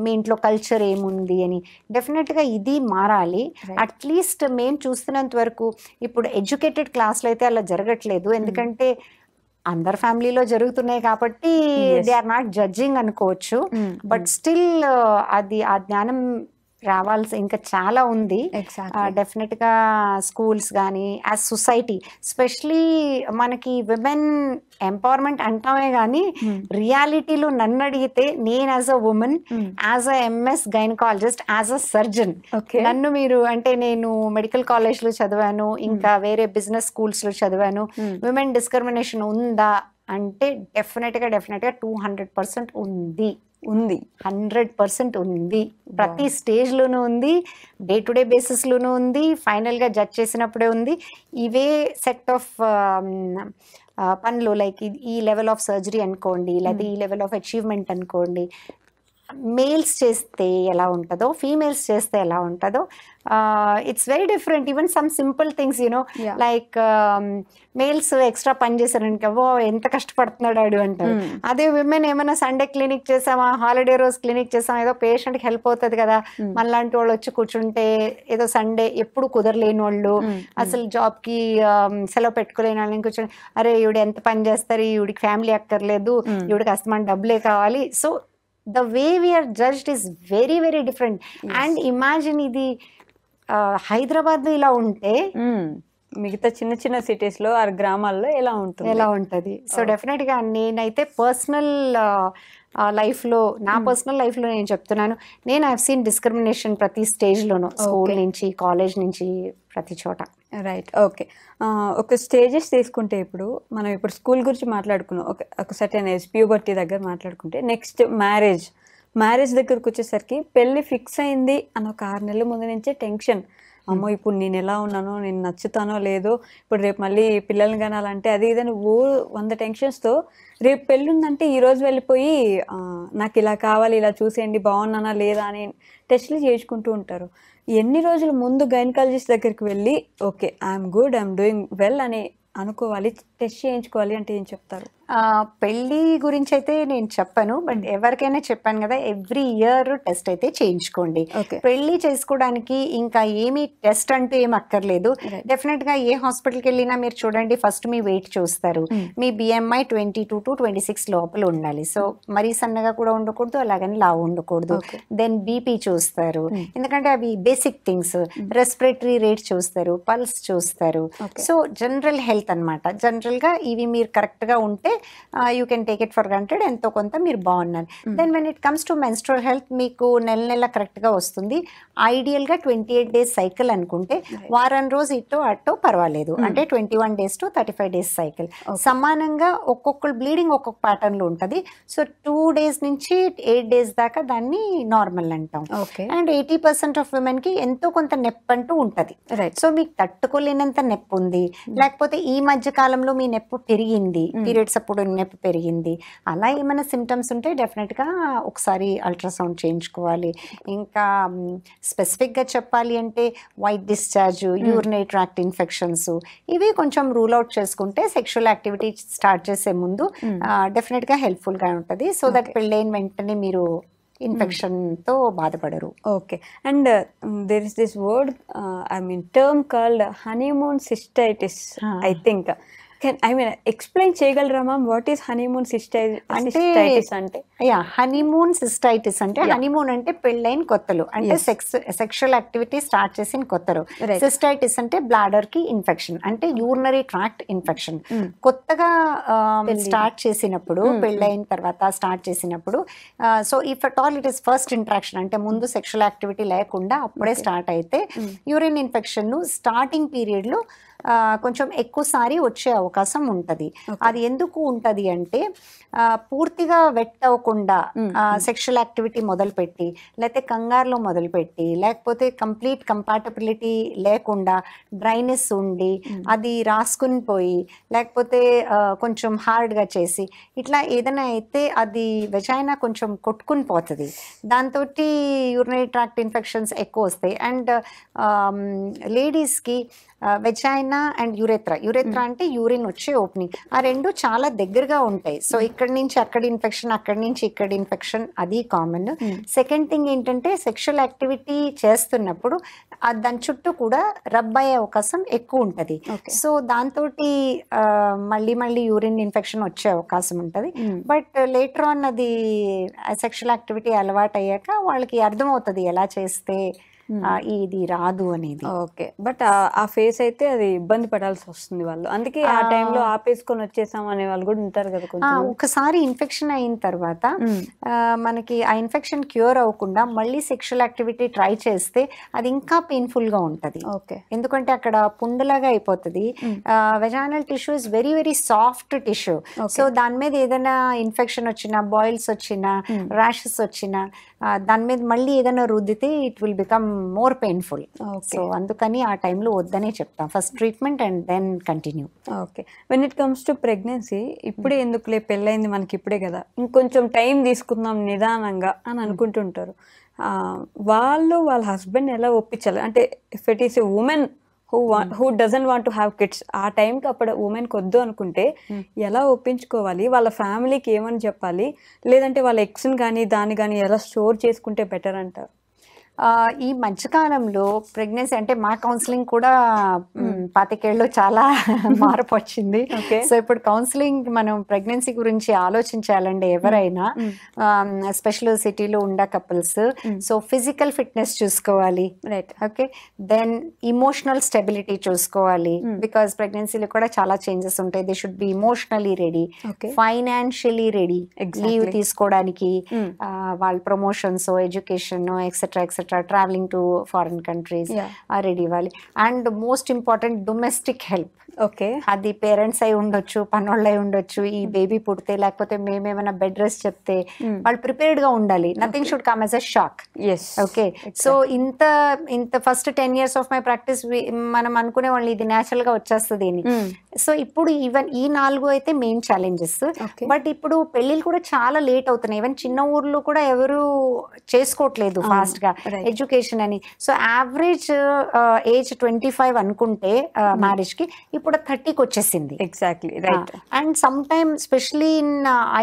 మీ ఇంట్లో కల్చర్ ఏముంది అని, డెఫినెట్ గా ఇది మారాలి. అట్లీస్ట్ మేము చూస్తున్నంత వరకు ఇప్పుడు ఎడ్యుకేటెడ్ క్లాస్లో అయితే అలా జరగట్లేదు, ఎందుకంటే అందరు ఫ్యామిలీలో జరుగుతున్నాయి కాబట్టి దే ఆర్ నాట్ జడ్జింగ్ అనుకోవచ్చు. బట్ స్టిల్ అది ఆ జ్ఞానం రావాల్సి ఇంకా చాలా ఉంది. డెఫినెట్ గా స్కూల్స్ కానీ యాజ్ సొసైటీ, స్పెషలీ మనకి విమెన్ ఎంపవర్మెంట్ అంటామే కానీ రియాలిటీలో నన్ను అడిగితే నేను as a women, as a MS gynaecologist, as a surgeon, నన్ను మీరు అంటే నేను మెడికల్ కాలేజ్ లో చదివాను, ఇంకా వేరే బిజినెస్ స్కూల్స్ లో చదివాను. విమెన్ డిస్క్రిమినేషన్ ఉందా అంటే డెఫినెట్ గా 200% ఉంది. 100% ఉంది. ప్రతి స్టేజ్ లోనూ ఉంది, డే టు డే బేసిస్ లోనూ ఉంది, ఫైనల్ గా జడ్జ్ చేసినప్పుడే ఉంది. ఇవే సెట్ ఆఫ్ పనులు లైక్ ఈ లెవెల్ ఆఫ్ సర్జరీ అనుకోండి, లేదా ఈ లెవెల్ ఆఫ్ అచీవ్మెంట్ అనుకోండి, మేల్స్ చేస్తే ఎలా ఉంటుందో ఫీమేల్స్ చేస్తే ఎలా ఉంటుందో it's very different. Even some simple things like males extra పని చేశారనుకో ఎంత కష్టపడుతున్నాడు ఆడు అంటారు. అదే విమెన్ ఏమైనా సండే క్లినిక్ చేసామా, హాలిడే రోజు క్లినిక్ చేసామా, ఏదో పేషెంట్కి హెల్ప్ అవుతుంది కదా, మనలాంటి వాళ్ళు వచ్చి కూర్చుంటే ఏదో సండే ఎప్పుడు కుదరలేని వాళ్ళు, అసలు జాబ్కి సెలవు పెట్టుకోలేని వాళ్ళని కూర్చొని అరే ఈవిడ ఎంత పని చేస్తారు, ఈవిడికి ఫ్యామిలీ అక్కర్లేదు, ఈవిడికి అస్తమాన్ డబ్బులే కావాలి. So the way we are judged is very very different. And imagine ఇది హైదరాబాద్ ఇలా ఉంటే మిగతా చిన్న చిన్న సిటీస్ లో ఆ గ్రామాల్లో ఎలా ఉంటుంది. సో డెఫినెట్ గా నేనైతే పర్సనల్ లైఫ్లో నా పర్సనల్ లైఫ్లో నేను చెప్తున్నాను, నేను ఐ హావ్ సీన్ డిస్క్రిమినేషన్ ప్రతి స్టేజ్లోనూ, స్కూల్ నుంచి కాలేజ్ నుంచి ప్రతి చోట. Right, okay. ఒక స్టేజెస్ తీసుకుంటే ఇప్పుడు మనం ఇప్పుడు స్కూల్ గురించి మాట్లాడుకున్నాం, ఒక సర్టెన్ ఏజ్ ప్యూబర్టీ దగ్గర మాట్లాడుకుంటే, నెక్స్ట్ మ్యారేజ్ దగ్గరకు వచ్చేసరికి పెళ్ళి ఫిక్స్ అయింది అని ఒక 6 నెలల ముందు నుంచే టెన్షన్. అమ్మో ఇప్పుడు నేను ఎలా ఉన్నానో, నేను నచ్చుతానో లేదో, ఇప్పుడు రేపు మళ్ళీ పిల్లల్ని కనాలంటే అది ఇదని 100 టెన్షన్స్తో రేపు పెళ్ళి ఉందంటే ఈరోజు వెళ్ళిపోయి నాకు ఇలా కావాలి, ఇలా చూసేయండి, బాగున్నానా లేదా అని టెస్ట్లు చేసుకుంటూ ఉంటారు. ఎన్ని రోజుల ముందు గైనకాలజిస్ట్ దగ్గరికి వెళ్ళి okay I'm good, I'm doing well అని అనుకోవాలి, టెస్ట్ చేయించుకోవాలి అంటే ఏం చెప్తారు? పెళ్ళి గురించి అయితే నేను చెప్పను, బట్ ఎవరికైనా చెప్పాను కదా, ఎవ్రీ ఇయర్ టెస్ట్ అయితే చేయించుకోండి. పెళ్ళి చేసుకోవడానికి ఇంకా ఏమి టెస్ట్ అంటూ ఏం అక్కర్లేదు. డెఫినెట్ గా ఏ హాస్పిటల్కి వెళ్ళినా మీరు చూడండి, ఫస్ట్ మీ వెయిట్ చూస్తారు, మీ BMI 22 to 26 లోపల ఉండాలి. సో మరీ సన్నగా కూడా ఉండకూడదు, అలాగని లావు ఉండకూడదు. దెన్ BP చూస్తారు, ఎందుకంటే అవి బేసిక్ థింగ్స్. రెస్పిరేటరీ రేట్ చూస్తారు, పల్స్ చూస్తారు. సో జనరల్ హెల్త్ అనమాట. జనరల్ గా ఇవి మీరు కరెక్ట్ గా ఉంటే you can take it for granted, ఎంతో కొంత మీరు బాగున్నారు. Then when it comes to menstrual health, మీకు నెల కరెక్ట్గా వస్తుంది. ఐడియల్గా 28 days సైకిల్ అనుకుంటే వారం రోజు ఇటో అటో పర్వాలేదు, అంటే 21 days to 35 days సైకిల్. సమానంగా ఒక్కొక్కరు బ్లీడింగ్ ఒక్కొక్క ప్యాటర్న్లో ఉంటుంది. సో 2 days నుంచి 8 days దాకా దాన్ని నార్మల్ అంటాం. అండ్ 80% ఆఫ్ విమెన్కి ఎంతో కొంత నొప్పి అంటూ ఉంటుంది. సో మీకు తట్టుకోలేనంత నొప్పి ఉంది, లేకపోతే ఈ మధ్య కాలంలో మీ నొప్పి పెరిగింది, పీరియడ్స్ అప్పుడు నొప్పి పెరిగింది, అలా ఏమైనా సిమ్టమ్స్ ఉంటే డెఫినెట్గా ఒకసారి అల్ట్రాసౌండ్ చేయించుకోవాలి. ఇంకా స్పెసిఫిక్గా చెప్పాలి అంటే white discharge, urinary tract infections, ఇవి కొంచెం రూల్ అవుట్ చేసుకుంటే సెక్షువల్ యాక్టివిటీ స్టార్ట్ చేసే ముందు డెఫినెట్గా హెల్ప్ఫుల్గా ఉంటుంది. సో దట్ పెళ్ళైన వెంటనే మీరు ఇన్ఫెక్షన్తో బాధపడరు. Okay. And there is this word term called honeymoon cystitis. I think explain చేయగలరా ma'am, what is honeymoon cystitis అంటే? హనీమూన్ సిస్టైటిస్ అంటే, హనీమూన్ అంటే పెళ్ళైన కొత్తలు, అంటే సెక్షువల్ యాక్టివిటీ స్టార్ట్ చేసిన కొత్తలు. సిస్టైటిస్ అంటే బ్లాడర్ కి ఇన్ఫెక్షన్, అంటే యూరినరీ ట్రాక్ట్ ఇన్ఫెక్షన్. కొత్తగా స్టార్ట్ చేసినప్పుడు, పెళ్ళైన తర్వాత స్టార్ట్ చేసినప్పుడు, so if at all it is first interaction, అంటే ముందు సెక్షువల్ యాక్టివిటీ లేకుండా అప్పుడే స్టార్ట్ అయితే యూరిన్ ఇన్ఫెక్షన్ స్టార్టింగ్ పీరియడ్ లో కొంచెం ఎక్కువసారి వచ్చే అవకాశం ఉంటుంది. అది ఎందుకు ఉంటుంది అంటే, పూర్తిగా వెట్ అవ్వకుండా సెక్షువల్ యాక్టివిటీ మొదలుపెట్టి, లేకపోతే కంగారులో మొదలుపెట్టి, లేకపోతే కంప్లీట్ కంపాటబిలిటీ లేకుండా డ్రైనెస్ ఉండి అది రాసుకుని పోయి, లేకపోతే కొంచెం హార్డ్గా చేసి, ఇట్లా ఏదైనా అయితే అది వెజైనా కొంచెం కొట్టుకుని పోతుంది. దాంతో యూరినరీ ట్రాక్ట్ ఇన్ఫెక్షన్స్ ఎక్కువ వస్తాయి. అండ్ లేడీస్కి వెజైనా అండ్ యురేత్రా అంటే యూరిన్ వచ్చే ఓపెనింగ్, ఆ రెండు చాలా దగ్గరగా ఉంటాయి. సో ఇక్కడి నుంచి అక్కడ ఇన్ఫెక్షన్, అక్కడి నుంచి ఇక్కడ ఇన్ఫెక్షన్, అది కామన్. సెకండ్ థింగ్ ఏంటంటే, సెక్షువల్ యాక్టివిటీ చేస్తున్నప్పుడు దాని చుట్టూ కూడా రబ్ అయ్యే అవకాశం ఎక్కువ ఉంటుంది. సో దాంతో మళ్ళీ యూరిన్ ఇన్ఫెక్షన్ వచ్చే అవకాశం ఉంటుంది. బట్ లేటర్ ఆన్ అది సెక్షువల్ యాక్టివిటీ అలవాటు అయ్యాక వాళ్ళకి అర్థమవుతుంది ఎలా చేస్తే ఇది రాదు అనేది. ఓకే. బట్ ఆ ఫేస్ అయితే అది ఇబ్బంది పడాల్సి వస్తుంది వాళ్ళు, అందుకే ఆ టైంలో ఆపేసుకొని వచ్చేసాం అనే వాళ్ళు కూడా ఉంటారు కదా. ఒకసారి ఇన్ఫెక్షన్ అయిన తర్వాత మనకి ఆ ఇన్ఫెక్షన్ క్యూర్ అవ్వకుండా మళ్ళీ సెక్షువల్ యాక్టివిటీ ట్రై చేస్తే అది ఇంకా పెయిన్ఫుల్ గా ఉంటది. ఎందుకంటే అక్కడ పుండులాగా అయిపోతుంది. Vaginal tissue is very very soft tissue. So దాని మీద ఏదైనా ఇన్ఫెక్షన్ వచ్చినా, బాయిల్స్ వచ్చినా, ర్యాషెస్ వచ్చినా, దాని మీద మళ్ళీ ఏదైనా రుద్దితే it will become more painful. So అందుకని ఆ టైంలో వద్దనే చెప్తాం, first treatment and then continue. Okay, when it comes to pregnancy, ఇప్పుడే ఎందుకులే పెళ్ళైంది మనకి ఇప్పుడే కదా, ఇంకొంచెం టైం తీసుకుందాం నిదానంగా అని అనుకుంటుంటారు. వాళ్ళ హస్బెండ్ ఎలా ఒప్పించాలి అంటే, if it is a women who doesn't want to have kids, ఆ టైంకి అప్పుడు ఉమెన్కి వద్దు అనుకుంటే ఎలా ఒప్పించుకోవాలి, వాళ్ళ ఫ్యామిలీకి ఏమని చెప్పాలి, లేదంటే వాళ్ళ ఎక్స్ని కానీ దాన్ని కానీ ఎలా స్టోర్ చేసుకుంటే బెటర్ అంటారు? ఈ మధ్యకాలంలో ప్రెగ్నెన్సీ అంటే మా కౌన్సిలింగ్ కూడా 25 చాలా మార్పు వచ్చింది. సో ఇప్పుడు కౌన్సిలింగ్ మనం ప్రెగ్నెన్సీ గురించి ఆలోచించాలండి ఎవరైనా, ఎస్పెషల్ సిటీలో ఉండే కపుల్స్. సో ఫిజికల్ ఫిట్నెస్ చూసుకోవాలి, right, okay, then emotional stability చూసుకోవాలి, బికాస్ ప్రెగ్నెన్సీలో కూడా చాలా చేంజెస్ ఉంటాయి. They should be emotionally ready, financially ready, leave తీసుకోవడానికి, వాళ్ళ promotions, education, etcetera etcetera, traveling to foreign countries, ready ఇవ్వాలి. And most important domestic help. Okay, అది పేరెంట్స్ అయి ఉండొచ్చు, పనోళ్ళు అయి ఉండొచ్చు, ఈ బేబీ పుడితే లేకపోతే మేమేమైనా బెడ్ రెస్ట్ చెప్తే వాళ్ళు ప్రిపేర్డ్ గా ఉండాలి. Nothing should come as a shock. Okay, so ఇంత first 10 years of my practice మనం అనుకునే వాళ్ళు ఇది న్యాచురల్ గా వచ్చేస్తుంది అని. సో ఇప్పుడు ఈవెన్ ఈ 4 అయితే మెయిన్ ఛాలెంజెస్. బట్ ఇప్పుడు పెళ్లిళ్ళు కూడా చాలా లేట్ అవుతున్నాయి. ఈవెన్ చిన్న ఊర్లో కూడా ఎవరు చేసుకోవట్లేదు ఫాస్ట్ గా, ఎడ్యుకేషన్ అని. సో యావరేజ్ ఏజ్ 25 అనుకుంటే మ్యారేజ్ కి, ఇప్పుడు 30కి వచ్చేసింది. Exactly, right. And some time specially in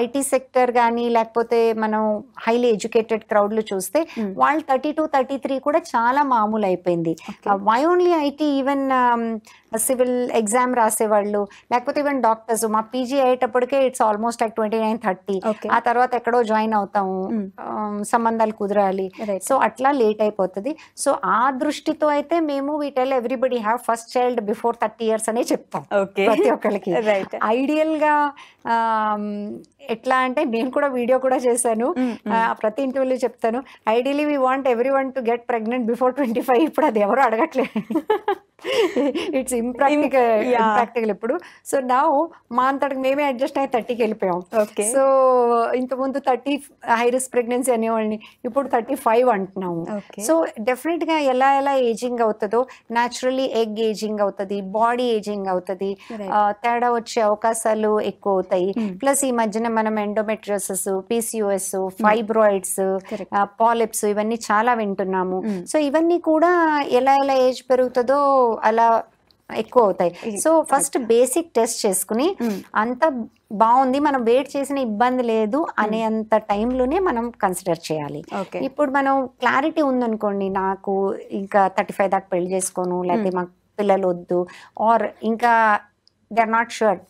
IT sector కానీ లేకపోతే మనం హైలీ ఎడ్యుకేటెడ్ క్రౌడ్లు చూస్తే వాళ్ళు 32, 33 కూడా చాలా మామూలు అయిపోయింది. Why only IT, even civil exam రాసేవాళ్ళు, లేకపోతే ఈవెన్ డాక్టర్స్, మా పీజీ అయ్యేటప్పటికే ఇట్స్ ఆల్మోస్ట్ లైక్ 29, 30. ఆ తర్వాత ఎక్కడో జాయిన్ అవుతాము, సంబంధాలు కుదరాలి. సో అట్లా లేట్ అయిపోతుంది. సో ఆ దృష్టితో అయితే మేము we tell everybody have first child before 30 years అనే చెప్తాం ప్రతి ఒక్కరికి. ఐడియల్ గా ఎట్లా అంటే, నేను కూడా వీడియో కూడా చేశాను, ప్రతి ఇంటర్వ్యూలో చెప్తాను, ideally we want every one to get pregnant before 25. ఇప్పుడు అది ఎవరు అడగట్లేదు, ఇట్స్ ఇంప్రాక్టికల్ ఇప్పుడు. సో నా మా అంతటికి మేమే అడ్జస్ట్ అయ్యి 30కి వెళ్ళిపోయాం. సో ఇంతకుముందు 30 హై రిస్క్ ప్రెగ్నెన్సీ అనేవాళ్ళని, ఇప్పుడు 35 అంటున్నాము. సో డెఫినెట్ గా ఎలా ఏజింగ్ అవుతుందో, న్యాచురల్లీ ఎగ్ ఏజింగ్ అవుతుంది, బాడీ ఏజింగ్ అవుతుంది, తేడా వచ్చే అవకాశాలు ఎక్కువ అవుతాయి. ప్లస్ ఈ మధ్యన మనం ఎండోమెట్రియోసిస్, పీసీఓఎస్, ఫైబ్రాయిడ్స్, పాలిప్స్ ఇవన్నీ చాలా వింటున్నాము. సో ఇవన్నీ కూడా ఎలా ఏజ్ పెరుగుతుందో అలా ఎక్కువ అవుతాయి. సో ఫస్ట్ బేసిక్ టెస్ట్ చేసుకుని అంత బాగుంది, మనం వెయిట్ చేసిన ఇబ్బంది లేదు అనే అంత టైంలోనే మనం కన్సిడర్ చేయాలి. ఇప్పుడు మనం క్లారిటీ ఉందనుకోండి, నాకు ఇంకా 35 దాకా పెళ్లి చేసుకోను, లేకపోతే మాకు పిల్లలు వద్దు, ఆర్ ఇంకా దే ఆర్ నాట్ షూర్,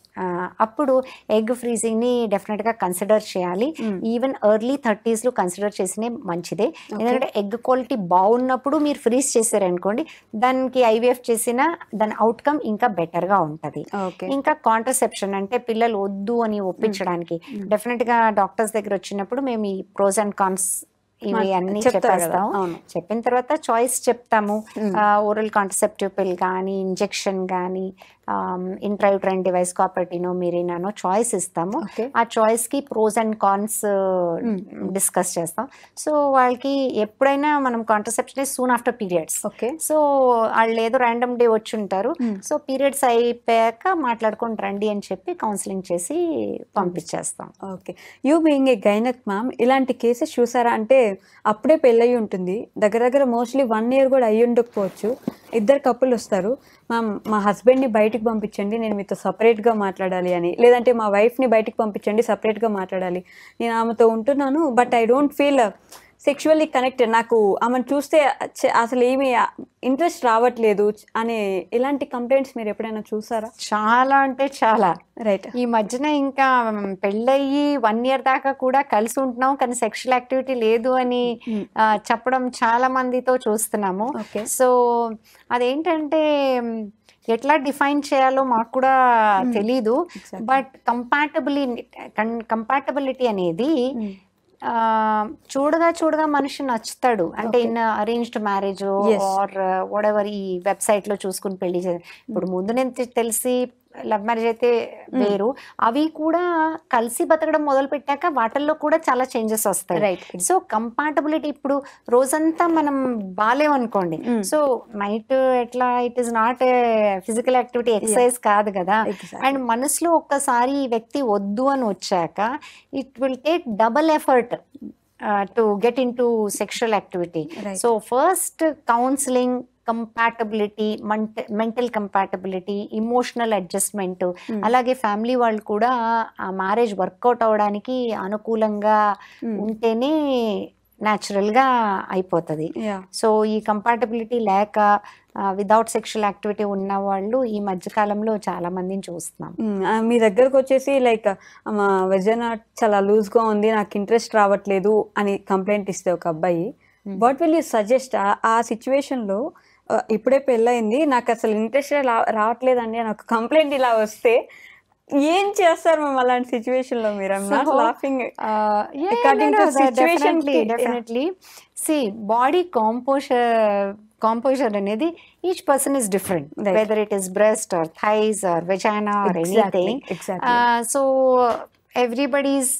అప్పుడు ఎగ్ ఫ్రీజింగ్ ని డెఫినెట్ గా కన్సిడర్ చేయాలి. ఈవెన్ ఎర్లీ 30s లో కన్సిడర్ చేసినే మంచిదే. ఎందుకంటే ఎగ్ క్వాలిటీ బాగున్నప్పుడు మీరు ఫ్రీజ్ చేశారనుకోండి, దానికి ఐవీఎఫ్ చేసిన దాని అవుట్కమ్ ఇంకా బెటర్ గా ఉంటది. ఇంకా కాంట్రసెప్షన్ అంటే పిల్లలు వద్దు అని ఒప్పించడానికి డెఫినెట్ గా డాక్టర్స్ దగ్గర వచ్చినప్పుడు మేము ఈ ప్రోస్ అండ్ కాన్స్ ఇవి అన్ని చెప్పేస్తాం. చెప్పిన తర్వాత చాయిస్ చెప్తాము, ఓరల్ కాంట్రసెప్టివ్ పిల్ కానీ, ఇంజెక్షన్ కానీ, ఇంట్రాయూట్రైన్ డివైస్, కాపర్టినో, మిరీనానో చాయిస్ ఇస్తాము. ఆ చాయిస్ కి ప్రోస్ అండ్ కాన్స్ డిస్కస్ చేస్తాం. సో వాళ్ళకి ఎప్పుడైనా మనం contraception soon after periods. So వాళ్ళు ఏదో ర్యాండమ్ డే వచ్చి ఉంటారు, సో పీరియడ్స్ అయిపోయాక మాట్లాడుకొని రండి అని చెప్పి కౌన్సిలింగ్ చేసి పంపించేస్తాం. Okay, you being a gynaec ma'am, ఇలాంటి కేసెస్ చూసారా? అంటే అప్పుడే పెళ్ళయి ఉంటుంది, దగ్గర మోస్ట్లీ 1 year కూడా అయ్యి ఉండకపోవచ్చు, 2 కపుల్ వస్తారు, మ్యామ్ మా హస్బెండ్ని బయటికి పంపించండి, నేను మీతో సపరేట్గా మాట్లాడాలి అని, లేదంటే మా వైఫ్ని బయటికి పంపించండి, సపరేట్గా మాట్లాడాలి, నేను ఆమెతో ఉంటున్నాను but I don't feel sexually connected, నాకు ఆమెను చూస్తే అసలు ఏమి ఇంట్రెస్ట్ రావట్లేదు అనే ఇలాంటి కంప్లైంట్స్ మీరు ఎప్పుడైనా చూసారా? చాలా అంటే చాలా. రైట్. ఈ మధ్యన ఇంకా పెళ్ళయ్యి 1 year దాకా కూడా కలిసి ఉంటున్నాం కానీ సెక్షువల్ యాక్టివిటీ లేదు అని చెప్పడం చాలా మందితో చూస్తున్నాము. సో అదేంటంటే ఎట్లా డిఫైన్ చేయాలో మాకు కూడా తెలీదు. బట్ కంపాటబిలిటీ అనేది చూడగా మనిషి నచ్చుతాడు. అంటే in arranged marriage or what ever ఈ వెబ్సైట్ లో చూసుకుని పెళ్లి చేయాలి. ఇప్పుడు ముందు నేను తెలిసి లవ్ మ్యారేజ్ అయితే వేరు. అవి కూడా కలిసి బతకడం మొదలు పెట్టాక వాటిల్లో కూడా చాలా చేంజెస్ వస్తాయి. రైట్. సో కంపాటబిలిటీ ఇప్పుడు రోజంతా మనం బాలేమనుకోండి, సో నైట్ ఎట్లా it is not a physical activity, exercise కాదు కదా. అండ్ మనసులో ఒక్కసారి ఈ వ్యక్తి వద్దు అని వచ్చాక it will take double effort to get in to sexual activity. So first counselling, compatibility, mental compatibility, emotional adjustment, అలాగే ఫ్యామిలీ వాళ్ళు కూడా ఆ మ్యారేజ్ వర్కౌట్ అవడానికి అనుకూలంగా ఉంటేనే న్యాచురల్గా అయిపోతుంది. సో ఈ కంపాటబిలిటీ లేక వితౌట్ సెక్షువల్ యాక్టివిటీ ఉన్న వాళ్ళు ఈ మధ్యకాలంలో చాలా మందిని చూస్తున్నాం. మీ దగ్గరకు వచ్చేసి లైక్ మా వెజైనా చాలా లూజ్గా ఉంది, నాకు ఇంట్రెస్ట్ రావట్లేదు అని కంప్లైంట్ ఇస్తే ఒక అబ్బాయి, వాట్ విల్ యూ సజెస్ట్ ఆ సిచ్యువేషన్లో? ఇప్పుడే పెళ్ళయింది, నాకు అసలు ఇంట్రెస్ట్ రావట్లేదండి అని ఒక కంప్లైంట్ ఇలా వస్తే ఏం చేస్తారు మ్యామ్ అలాంటి సిచ్యువేషన్ లో మీరు? డెఫినెట్లీ సి బాడీ కాంపోజర్ అనేది each person is different, whether it is breast or thighs or vagina or anything. So everybody's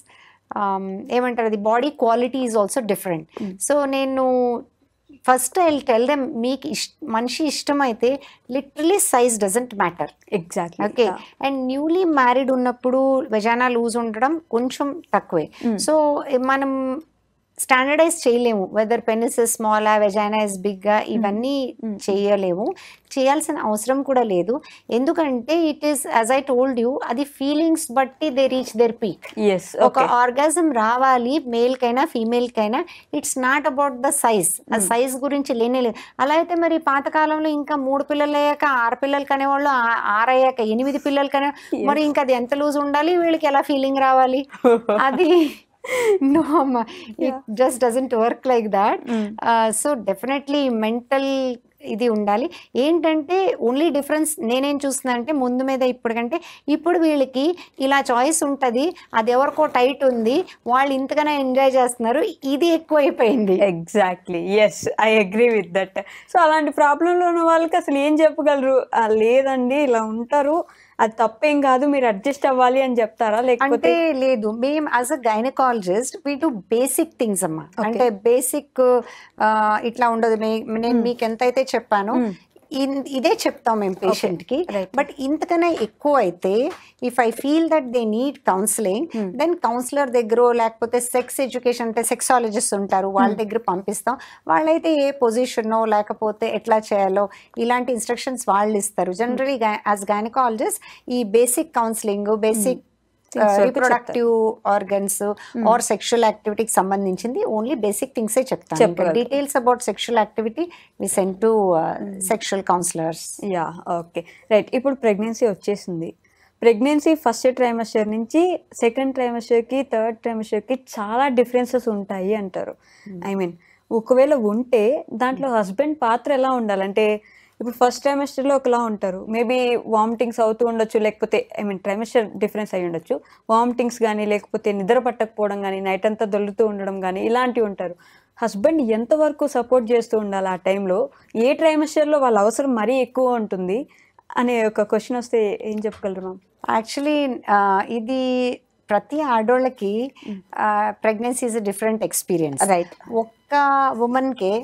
ఏమంటారు, అది body quality is also different. So నేను first I will tell them, మీకు మనిషి ఇష్టమైతే literally size doesn't matter. Exactly. Okay. And newly married ఉన్నప్పుడు vagina loose ఉండడం కొంచెం తక్కువే. సో మనం స్టాండర్డైజ్ చేయలేము, whether penis is small, vagina is big, ఇవన్నీ చేయలేము, చేయాల్సిన అవసరం కూడా లేదు. ఎందుకంటే it is as I told you, అది ఫీలింగ్స్ బట్టి దే రీచ్ దేర్ పీక్. ఒక ఆర్గాజం రావాలి మేల్ కైనా ఫీమేల్ కైనా, it's not about the size. ఆ సైజ్ గురించి లేనే లేదు. అలా అయితే మరి పాతకాలంలో ఇంకా 3 పిల్లలు అయ్యాక 6 పిల్లలు కనేవాళ్ళు, 6 అయ్యాక 8 పిల్లలు కనే, మరి ఇంకా అది ఎంత లూజ్ ఉండాలి, వీళ్ళకి ఎలా ఫీలింగ్ రావాలి? అది no amma, it just doesn't work like that. So definitely mental ఇది ఉండాలి. ఏంటంటే ఓన్లీ డిఫరెన్స్ నేనేం చూస్తున్నా అంటే, ముందు మీద ఇప్పుడు కంటే ఇప్పుడు వీళ్ళకి ఇలా చాయిస్ ఉంటుంది, అది ఎవరికో టైట్ ఉంది, వాళ్ళు ఇంతగానే ఎంజాయ్ చేస్తున్నారు, ఇది ఎక్కువ అయిపోయింది. Exactly, yes, I agree with that. So అలాంటి ప్రాబ్లంలో ఉన్న వాళ్ళకి అసలు ఏం చెప్పగలరు? లేదండి ఇలా ఉంటారు, అది తప్పేం కాదు, మీరు అడ్జస్ట్ అవ్వాలి అని చెప్తారా? లేకపోతే లేదు, మేము as a gynaecologist we do basic things అమ్మా. అంటే బేసిక్ ఇట్లా ఉండదు. నేను మీకు ఎంతైతే చెప్పాను ఇదే చెప్తాం మేము పేషెంట్కి. బట్ ఇంతకన్నా ఎక్కువ అయితే if I feel that they need counselling, then counsellor దగ్గర లేకపోతే సెక్స్ ఎడ్యుకేషన్ అంటే సెక్సాలజిస్ట్ ఉంటారు, వాళ్ళ దగ్గర పంపిస్తాం. వాళ్ళైతే ఏ పొజిషనో లేకపోతే ఎట్లా చేయాలో ఇలాంటి ఇన్స్ట్రక్షన్స్ వాళ్ళు ఇస్తారు. జనరలీ యాజ్ గైనకాలజిస్ట్ ఈ basic counselling, basic reproductive organs or sexual యాక్టివిటీకి సంబంధించింది ఓన్లీ బేసిక్ థింగ్సే చెప్తాను. Details about sexual activity we send to sexual counsellors. Yeah, okay, right. ఇప్పుడు ప్రెగ్నెన్సీ వచ్చేసింది. ప్రెగ్నెన్సీ ఫస్ట్ ట్రైమస్టర్ నుంచి సెకండ్ ట్రైమస్టర్కి, థర్డ్ ట్రైమస్టర్కి చాలా డిఫరెన్సెస్ ఉంటాయి అంటారు. ఐ మీన్ ఒకవేళ ఉంటే దాంట్లో హస్బెండ్ పాత్ర ఎలా ఉండాలంటే, ఇప్పుడు ఫస్ట్ ట్రైమెస్టర్లో ఒకలా ఉంటారు, మేబీ వామిటింగ్స్ అవుతూ ఉండొచ్చు, లేకపోతే ఐ మీన్ ట్రైమెస్టర్ డిఫరెన్స్ అయ్యి ఉండొచ్చు, వామిటింగ్స్ కానీ లేకపోతే నిద్ర పట్టకపోవడం కానీ, నైట్ అంతా దొల్లుతూ ఉండడం కానీ ఇలాంటివి ఉంటారు. హస్బెండ్ ఎంతవరకు సపోర్ట్ చేస్తూ ఉండాలి ఆ టైంలో? ఏ ట్రైమెస్టర్లో వాళ్ళ అవసరం మరీ ఎక్కువ ఉంటుంది అనే ఒక క్వశ్చన్ వస్తే ఏం చెప్పగలరు మ్యామ్? యాక్చువల్లీ ఇది ప్రతి ఆడోళ్ళకి pregnancy is a different experience. Right. ఒక్క ఉమెన్కే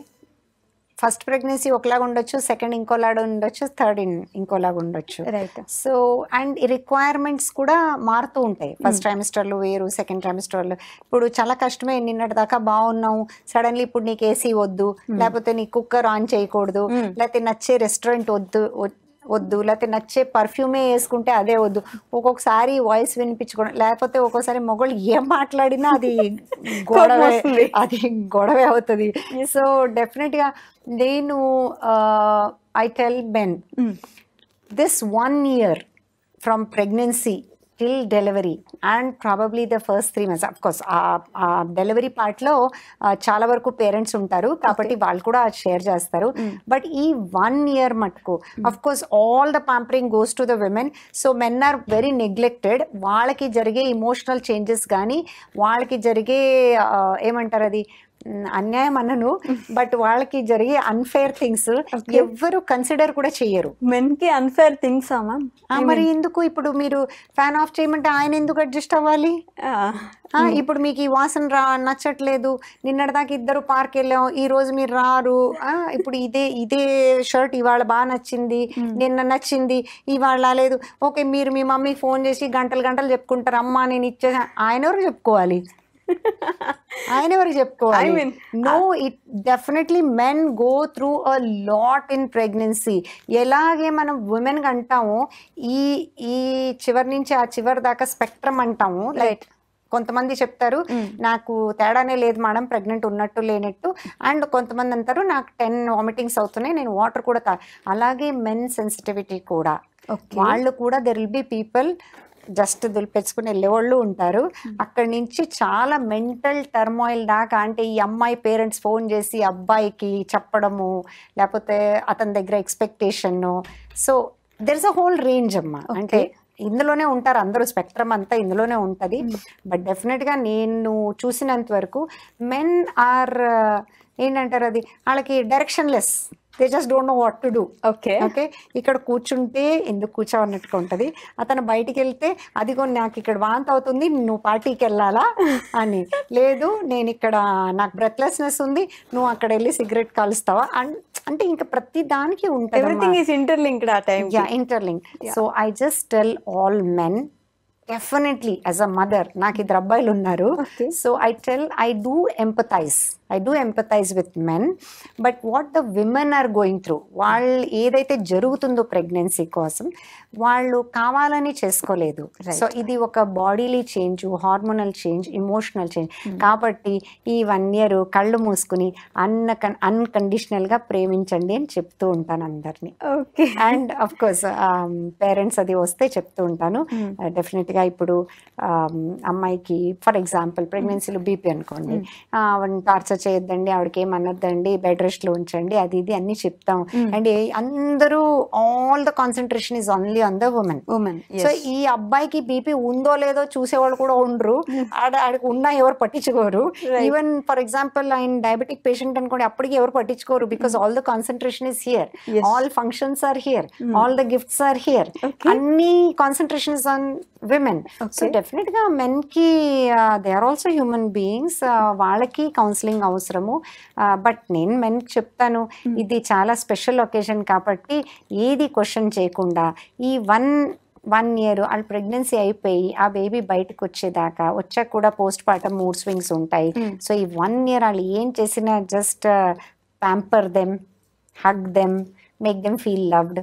ఫస్ట్ ప్రెగ్నెన్సీ ఒకలాగా ఉండొచ్చు, సెకండ్ ఇంకోలాగా ఉండొచ్చు, థర్డ్ ఇంకోలాగా ఉండొచ్చు. రైట్. సో అండ్ రిక్వైర్మెంట్స్ కూడా మారుతూ ఉంటాయి. ఫస్ట్ ట్రైమిస్టర్లో వేరు, సెకండ్ ట్రైమిస్టర్లో. ఇప్పుడు చాలా కష్టమే, నిన్నటి దాకా బాగున్నావు, సడన్లీ ఇప్పుడు నీకు ఏసీ వద్దు, లేకపోతే నీ కుక్కర్ ఆన్ చేయకూడదు, లేకపోతే నచ్చే రెస్టారెంట్ వద్దు, లేకపోతే నచ్చే పర్ఫ్యూమే వేసుకుంటే అదే వద్దు, ఒక్కొక్కసారి వాయిస్ వినిపించుకోవడం, లేకపోతే ఒక్కోసారి మొగోళ్ళు ఏం మాట్లాడినా అది గొడవే అవుతుంది. సో డెఫినెట్గా నేను I tell men this 1 year from pregnancy till delivery and probably the first 3 months, of course delivery పార్ట్లో చాలా వరకు పేరెంట్స్ ఉంటారు కాబట్టి వాళ్ళు కూడా షేర్ చేస్తారు. బట్ ఈ 1 year మటుకు of course all the pampering goes to the women. So men are very neglected. వాళ్ళకి జరిగే ఇమోషనల్ చేంజెస్ కానీ, వాళ్ళకి జరిగే ఏమంటారు అది అన్యాయం అనను, బట్ వాళ్ళకి జరిగే అన్ఫేర్ థింగ్స్ ఎవ్వరు కన్సిడర్ కూడా చెయ్యరు. మెన్ కి అన్ఫేర్ థింగ్స్ మ్యామ్. మరి ఎందుకు ఇప్పుడు మీరు ఫ్యాన్ ఆఫ్ చేయమంటే ఆయన ఎందుకు అడ్జస్ట్ అవ్వాలి? ఇప్పుడు మీకు ఈ వాసన నచ్చట్లేదు, నిన్నటిదాకా ఇద్దరు పార్క్ వెళ్ళాం, ఈ రోజు మీరు రారు, ఇప్పుడు ఇదే షర్ట్ ఇవాళ బాగా నచ్చింది, నిన్న నచ్చింది, ఇవాళ లేదు. ఓకే, మీరు మీ మమ్మీకి ఫోన్ చేసి గంటలు గంటలు చెప్పుకుంటారు, అమ్మా నేను ఇచ్చేసా. ఆయన ఎవరు చెప్పుకోవాలి? ఆయన ఎవరికి చెప్పుకోవాలి? No, it definitely men go through a lot in pregnancy. ఎలాగే మనం ఉమెన్ అంటామో ఈ చివరి నుంచి ఆ చివరి దాకా స్పెక్ట్రమ్ అంటాము. లైక్ కొంతమంది చెప్తారు నాకు తేడానే లేదు మేడం, ప్రెగ్నెంట్ ఉన్నట్టు లేనట్టు. అండ్ కొంతమంది అంటారు నాకు 10 వామిటింగ్స్ అవుతున్నాయి, నేను వాటర్ కూడా అలాగే మెన్ సెన్సిటివిటీ కూడా, వాళ్ళు కూడా there will be people just దులిపెచ్చుకుని వెళ్ళేవాళ్ళు ఉంటారు. అక్కడి నుంచి చాలా మెంటల్ టర్మాయిల్ దాకా, అంటే ఈ అమ్మాయి పేరెంట్స్ ఫోన్ చేసి అబ్బాయికి చెప్పడము, లేకపోతే అతని దగ్గర expectation. So there is a whole range అమ్మా. అంటే ఇందులోనే ఉంటారు అందరూ, స్పెక్ట్రమ్ అంతా ఇందులోనే ఉంటుంది. బట్ డెఫినెట్గా నేను చూసినంత వరకు మెన్ ఆర్ ఏంటంటారు, అది వాళ్ళకి directionless, they just don't know what to do. Okay, ఇక్కడ కూర్చుంటే ఎందుకు కూర్చోవన్నట్టుగా ఉంటుంది. అతను బయటికి వెళ్తే అదిగో నాకు ఇక్కడ వాంతి అవుతుంది, నువ్వు పార్టీకి వెళ్ళాలా అని, లేదు నేను ఇక్కడ నాకు బ్రెత్లెస్నెస్ ఉంది, నువ్వు అక్కడ వెళ్ళి సిగరెట్ కాలుస్తావా అంటే ఇంకా ప్రతి దానికి ఉంటుంది. ఎవ్రీథింగ్ ఈస్ ఇంటర్లింక్డ్ ఆ time. Yeah, interlink. So I just tell all men, definitely as a mother, నాకు ఇద్దరు అబ్బాయిలు ఉన్నారు. So I tell, I do empathise with men, but what the women are going through, వాళ్ళు ఏదైతే జరుగుతుందో pregnancy కోసం వాళ్ళు కావాలని చేసుకోలేదు. సో ఇది ఒక bodily change, hormonal change, emotional change. కాబట్టి ఈ 1 year కళ్ళు మూసుకుని అన్కండిషనల్గా ప్రేమించండి అని చెప్తూ ఉంటాను అందరినీ. అండ్ అఫ్ కోర్స్ పేరెంట్స్ అది వస్తే చెప్తూ ఉంటాను. డెఫినెట్గా ఇప్పుడు అమ్మాయికి ఫర్ ఎగ్జాంపుల్ ప్రెగ్నెన్సీలో బీపీ అనుకోండి, టార్చర్ చేయొద్దండి, ఆవిడకి ఏమన్నద్దండి, బెడ్ రెస్ట్ లో ఉంచండి, అది ఇది అన్ని చెప్తాం. అండ్ అందరూ all the concentration is only on the women. So ఈ అబ్బాయికి బీపీ ఉందో లేదో చూసేవాళ్ళు కూడా ఉండరు, ఆడికి ఉన్నా ఎవరు పట్టించుకోరు. ఈవెన్ ఫర్ ఎగ్జాంపుల్ ఆయన డయాబెటిక్ పేషెంట్ అనుకోండి, అప్పటికి ఎవరు పట్టించుకోరు, because all the concentration is here, all functions are here, all the gifts are here, అన్ని concentration is on women. So definite గా మెన్ కి they are also human beings, వాళ్ళకి counselling అవసరము. బట్ నేను మెన్ చెప్తాను, ఇది చాలా స్పెషల్ ఒకేషన్ కాబట్టి ఏది క్వశ్చన్ చేయకుండా ఈ 1 year వాళ్ళ ప్రెగ్నెన్సీ అయిపోయి ఆ బేబీ బయటకు వచ్చేదాకా, వచ్చాక కూడా పోస్ట్ పార్టమ్ మూడ్ స్వింగ్స్ ఉంటాయి. సో ఈ 1 year వాళ్ళు ఏం చేసినా just pamper them, hug them, make them feel loved,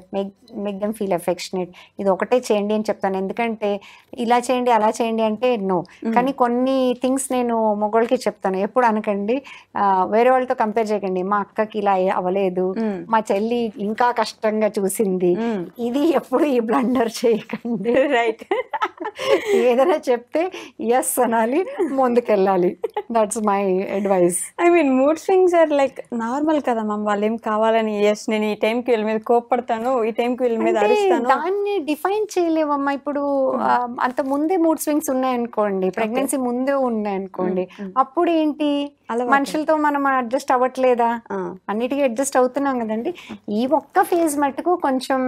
make them feel affectionate. ఇది ఒకటే చేయండి అని చెప్తాను, ఎందుకంటే ఇలా చేయండి అలా చేయండి అంటే నో. కానీ కొన్ని థింగ్స్ నేను మొగోళ్ళకి చెప్తాను, ఎప్పుడు అనకండి, వేరే వాళ్ళతో కంపేర్ చేయకండి, మా అక్కకి ఇలా అవ్వలేదు, మా చెల్లి ఇంకా కష్టంగా చూసింది, ఇది ఎప్పుడు ఈ బ్లండర్ చేయకండి. రైట్, ఏదైనా చెప్తే ఎస్ అనాలి, ముందుకెళ్ళాలి. That's my advice. I mean mood swings are like normal కదా మ్యామ్, వాళ్ళు ఏం కావాలని ఎస్ నేను ఈ టైంకి వీళ్ళ మీద కోప్పడతాను, ఈ టైంకి వీళ్ళ మీద అరుస్తాను, దాన్ని డిఫైన్ చేయలేవమ్మా. ఇప్పుడు అంత ముందే మూడ్ స్వింగ్స్ ఉన్నాయనుకోండి, ప్రెగ్నెన్సీ ముందే ఉన్నాయనుకోండి, అప్పుడు ఏంటి, మనుషులతో మనం అడ్జస్ట్ అవ్వట్లేదా? అన్నిటికీ అడ్జస్ట్ అవుతున్నాం కదండి. ఈ ఒక్క ఫేజ్ మటుకు కొంచెం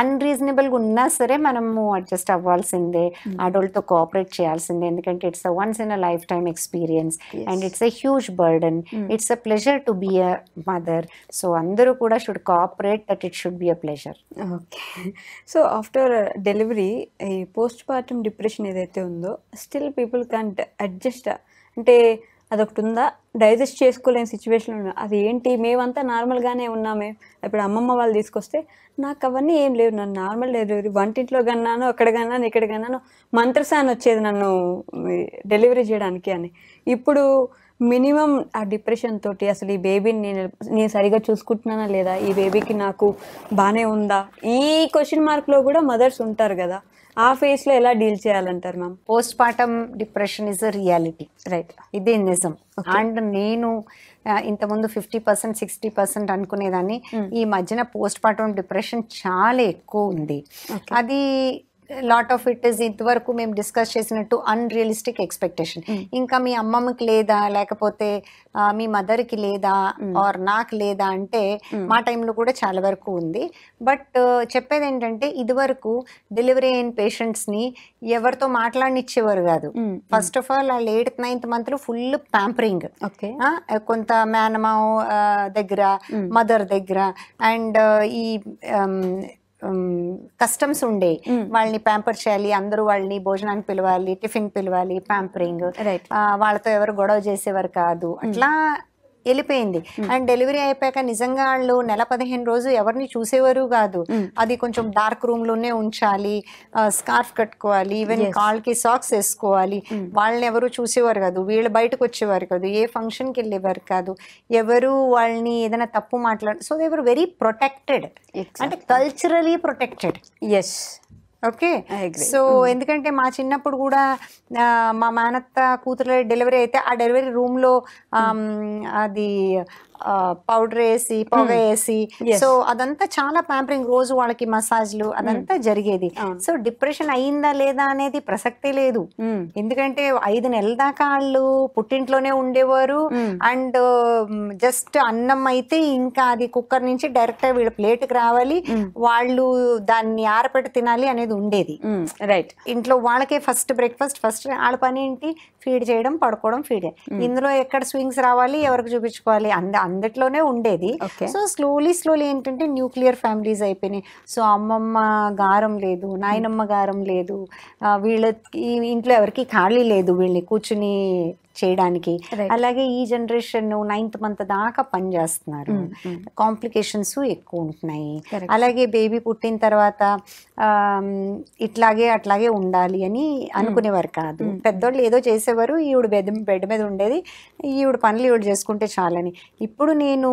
అన్రీజనబుల్గా ఉన్నా సరే మనము అడ్జస్ట్ అవ్వాల్సిందే, ఆడోళ్ళతో కోఆపరేట్ చేయాల్సిందే, ఎందుకంటే it's a once in a lifetime experience and it's a huge burden. It's a pleasure to be a mother. So అందరూ కూడా should cooperate, that it should be a pleasure. Okay. So after delivery ఈ post partum depression ఏదైతే ఉందో still people can't adjust, అంటే అదొకటి ఉందా, digest చేసుకోలేని situation ఉన్నా, అది ఏంటి, మేమంతా నార్మల్గానే ఉన్నామే. ఇప్పుడు అమ్మమ్మ వాళ్ళు తీసుకొస్తే నాకు అవన్నీ ఏం లేవు, నన్ను నార్మల్ డెలివరీ, వంటింట్లో కన్నాను, అక్కడ కన్నాను, ఇక్కడ కన్నాను, మంత్రసాన్ వచ్చేది నన్ను డెలివరీ చేయడానికి అని. ఇప్పుడు మినిమం ఆ డిప్రెషన్ తోటి అసలు ఈ బేబీని నేను సరిగా చూసుకుంటున్నానా లేదా, ఈ బేబీకి నాకు బాగానే ఉందా, ఈ క్వశ్చన్ మార్క్లో కూడా మదర్స్ ఉంటారు కదా, ఆ ఫేస్లో ఎలా డీల్ చేయాలంటారు ma'am? Post partum depression is a reality, right, ఇది నిజం. అండ్ నేను ఇంతకుముందు 50% 60% అనుకునేదాన్ని, ఈ మధ్యన పోస్ట్ పార్టమ్ డిప్రెషన్ చాలా ఎక్కువ ఉంది. అది లాట్ ఆఫ్ ఇట్ ఇస్ ఇంతవరకు మేము డిస్కస్ చేసినట్టు అన్రియలిస్టిక్ ఎక్స్పెక్టేషన్. ఇంకా మీ అమ్మమ్మకి లేదా, లేకపోతే మీ మదర్కి లేదా, ఆర్ నాకు లేదా అంటే మా టైంలో కూడా చాలా వరకు ఉంది. బట్ చెప్పేది ఏంటంటే ఇదివరకు డెలివరీ అయిన పేషెంట్స్ని ఎవరితో మాట్లాడనిచ్చేవారు కాదు. ఫస్ట్ ఆఫ్ ఆల్ వాళ్ళు 8th 9th మంత్లో ఫుల్ ప్యాంపరింగ్, కొంత మేనమావ దగ్గర, మదర్ దగ్గర, అండ్ ఈ కస్టమ్స్ ఉండే వాళ్ళని ప్యాంపర్ చేయాలి, అందరూ వాళ్ళని భోజనానికి పిలవాలి, టిఫిన్ పిలవాలి, ప్యాంపరింగ్, వాళ్ళతో ఎవరు గొడవ చేసేవారు కాదు, అట్లా వెళ్ళిపోయింది. అండ్ డెలివరీ అయిపోయాక నిజంగా వాళ్ళు నెల 15 రోజు ఎవరిని చూసేవారు కాదు. అది కొంచెం డార్క్ రూమ్ లోనే ఉంచాలి, స్కార్ఫ్ కట్టుకోవాలి, ఈవెన్ కాళ్ళకి సాక్స్ వేసుకోవాలి. వాళ్ళని ఎవరు చూసేవారు కాదు, వీళ్ళు బయటకు వచ్చేవారు కాదు, ఏ ఫంక్షన్కి వెళ్ళేవారు కాదు, ఎవరు వాళ్ళని ఏదైనా తప్పు మాట్లాడు. So they were very protected, అంటే culturally protected. Yes, okay. So ఎందుకంటే మా చిన్నప్పుడు కూడా మా మేనత్త కూతురు డెలివరీ అయితే ఆ డెలివరీ రూమ్లో అది పౌడర్ వేసి, పొగ వేసి, సో అదంతా చాలా ప్యాంపరింగ్, రోజు వాళ్ళకి మసాజ్లు అదంతా జరిగేది. సో డిప్రెషన్ అయిందా లేదా అనేది ప్రసక్తే లేదు, ఎందుకంటే 5 నెలల దాకా వాళ్ళు పుట్టింట్లోనే ఉండేవారు. అండ్ జస్ట్ అన్నం అయితే ఇంకా అది కుక్కర్ నుంచి డైరెక్ట్ గా వీళ్ళ ప్లేట్కి రావాలి, వాళ్ళు దాన్ని ఆరపెట్టి తినాలి అనేది ఉండేది. రైట్. ఇంట్లో వాళ్ళకే ఫస్ట్ బ్రేక్ఫాస్ట్, ఫస్ట్ వాళ్ళ పని ఏంటి, ఫీడ్ చేయడం, పడుకోవడం, ఫీడ్. ఇందులో ఎక్కడ స్వింగ్స్ రావాలి, ఎవరికి చూపించుకోవాలి, అందట్లోనే ఉండేది. సో స్లోలీ ఏంటంటే న్యూక్లియర్ ఫ్యామిలీస్ అయిపోయినాయి. సో అమ్మమ్మ గారం లేదు, నాయనమ్మ గారం లేదు, వీళ్ళకి ఇంట్లో ఎవరికి ఖాళీ లేదు వీళ్ళని కూర్చుని చేయడానికి. అలాగే ఈ జనరేషన్ 9th మంత్ దాకా పని చేస్తున్నారు, కాంప్లికేషన్స్ ఎక్కువ ఉంటున్నాయి. అలాగే బేబీ పుట్టిన తర్వాత అట్లాగే ఉండాలి అని అనుకునేవారు కాదు. పెద్దోళ్ళు ఏదో చేసేవారు, ఈవిడ బెడ్ మీద ఉండేది, ఈవిడ పనులు ఈవిడ చేసుకుంటే చాలని. ఇప్పుడు నేను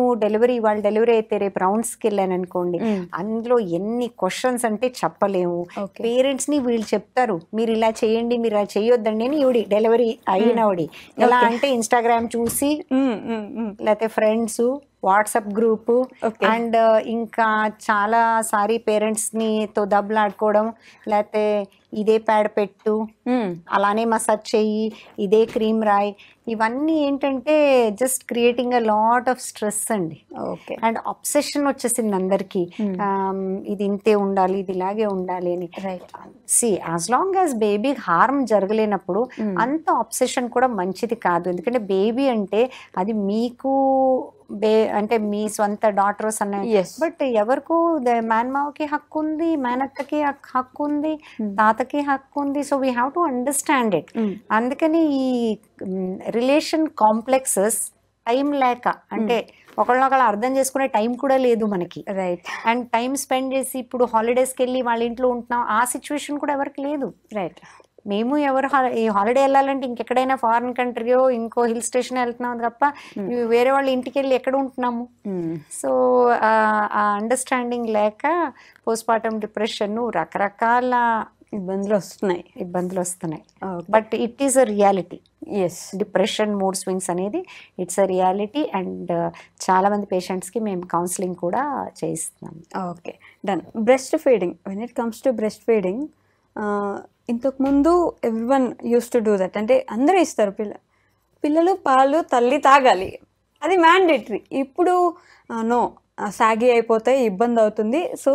వాళ్ళ డెలివరీ అయితే రేపు రౌండ్స్కి వెళ్ళాను అనుకోండి, అందులో ఎన్ని క్వశ్చన్స్ అంటే చెప్పలేము. పేరెంట్స్ ని వీళ్ళు చెప్తారు, మీరు ఇలా చేయండి, మీరు ఇలా చేయొద్దండి అని. ఈవిడి డెలివరీ అయినవిడి ఎలా అంటే ఇన్స్టాగ్రామ్ చూసి, లేకపోతే ఫ్రెండ్స్, వాట్సాప్ గ్రూప్, అండ్ ఇంకా చాలా సారీ పేరెంట్స్ ని తో దెబ్బలాడుకోవడం, లేకపోతే ఇదే ప్యాడ్ పెట్టు, అలానే మసాజ్ చెయ్యి, ఇదే క్రీమ్ రాయి, ఇవన్నీ ఏంటంటే just creating a lot of stress అండి. అండ్ అబ్సెషన్ వచ్చేసింది అందరికి, ఇది ఇంతే ఉండాలి, ఇది ఇలాగే ఉండాలి అని. See as long as baby harm జరగలేనప్పుడు అంత అబ్సెషన్ కూడా మంచిది కాదు. ఎందుకంటే బేబీ అంటే అది మీకు అంటే మీ సొంత డాటర్స్ అన్న, బట్ ఎవరికో మేనమావకి హక్కు ఉంది, మేనత్తకి హక్కు ఉంది, తాతకి హక్కు ఉంది. So we have to understand it. అందుకని ఈ రిలేషన్ కాంప్లెక్సెస్ టైం లేక, అంటే ఒకళ్ళొకళ్ళు అర్థం చేసుకునే టైం కూడా లేదు మనకి. రైట్. అండ్ టైం స్పెండ్ చేసి ఇప్పుడు హాలిడేస్కి వెళ్ళి వాళ్ళ ఇంట్లో ఉంటున్నాం, ఆ సిచ్యువేషన్ కూడా ఎవరికి లేదు. రైట్. మేము ఎవరు ఈ హాలిడే వెళ్ళాలంటే ఇంకెక్కడైనా ఫారిన్ కంట్రీయో ఇంకో హిల్ స్టేషన్ వెళ్తున్నాం తప్ప వేరే వాళ్ళ ఇంటికి వెళ్ళి ఎక్కడ ఉంటున్నాము. సో ఆ అండర్స్టాండింగ్ లేక పోస్ట్మార్టం డిప్రెషన్, రకరకాల ఇబ్బందులు వస్తున్నాయి. But it is a reality. Yes, depression, mood swings అనేది ఇట్స్ అ రియాలిటీ. అండ్ చాలా మంది పేషెంట్స్కి మేము కౌన్సిలింగ్ కూడా చేయిస్తున్నాం. Okay, done. Breast feeding, when it comes to breast feeding, ఇంతకుముందు everyone use to do that, అంటే అందరూ ఇస్తారు, పిల్లలు పాలు తల్లి తాగాలి, అది మ్యాండేటరీ. ఇప్పుడు నో, సాగి అయిపోతే ఇబ్బంది అవుతుంది, సో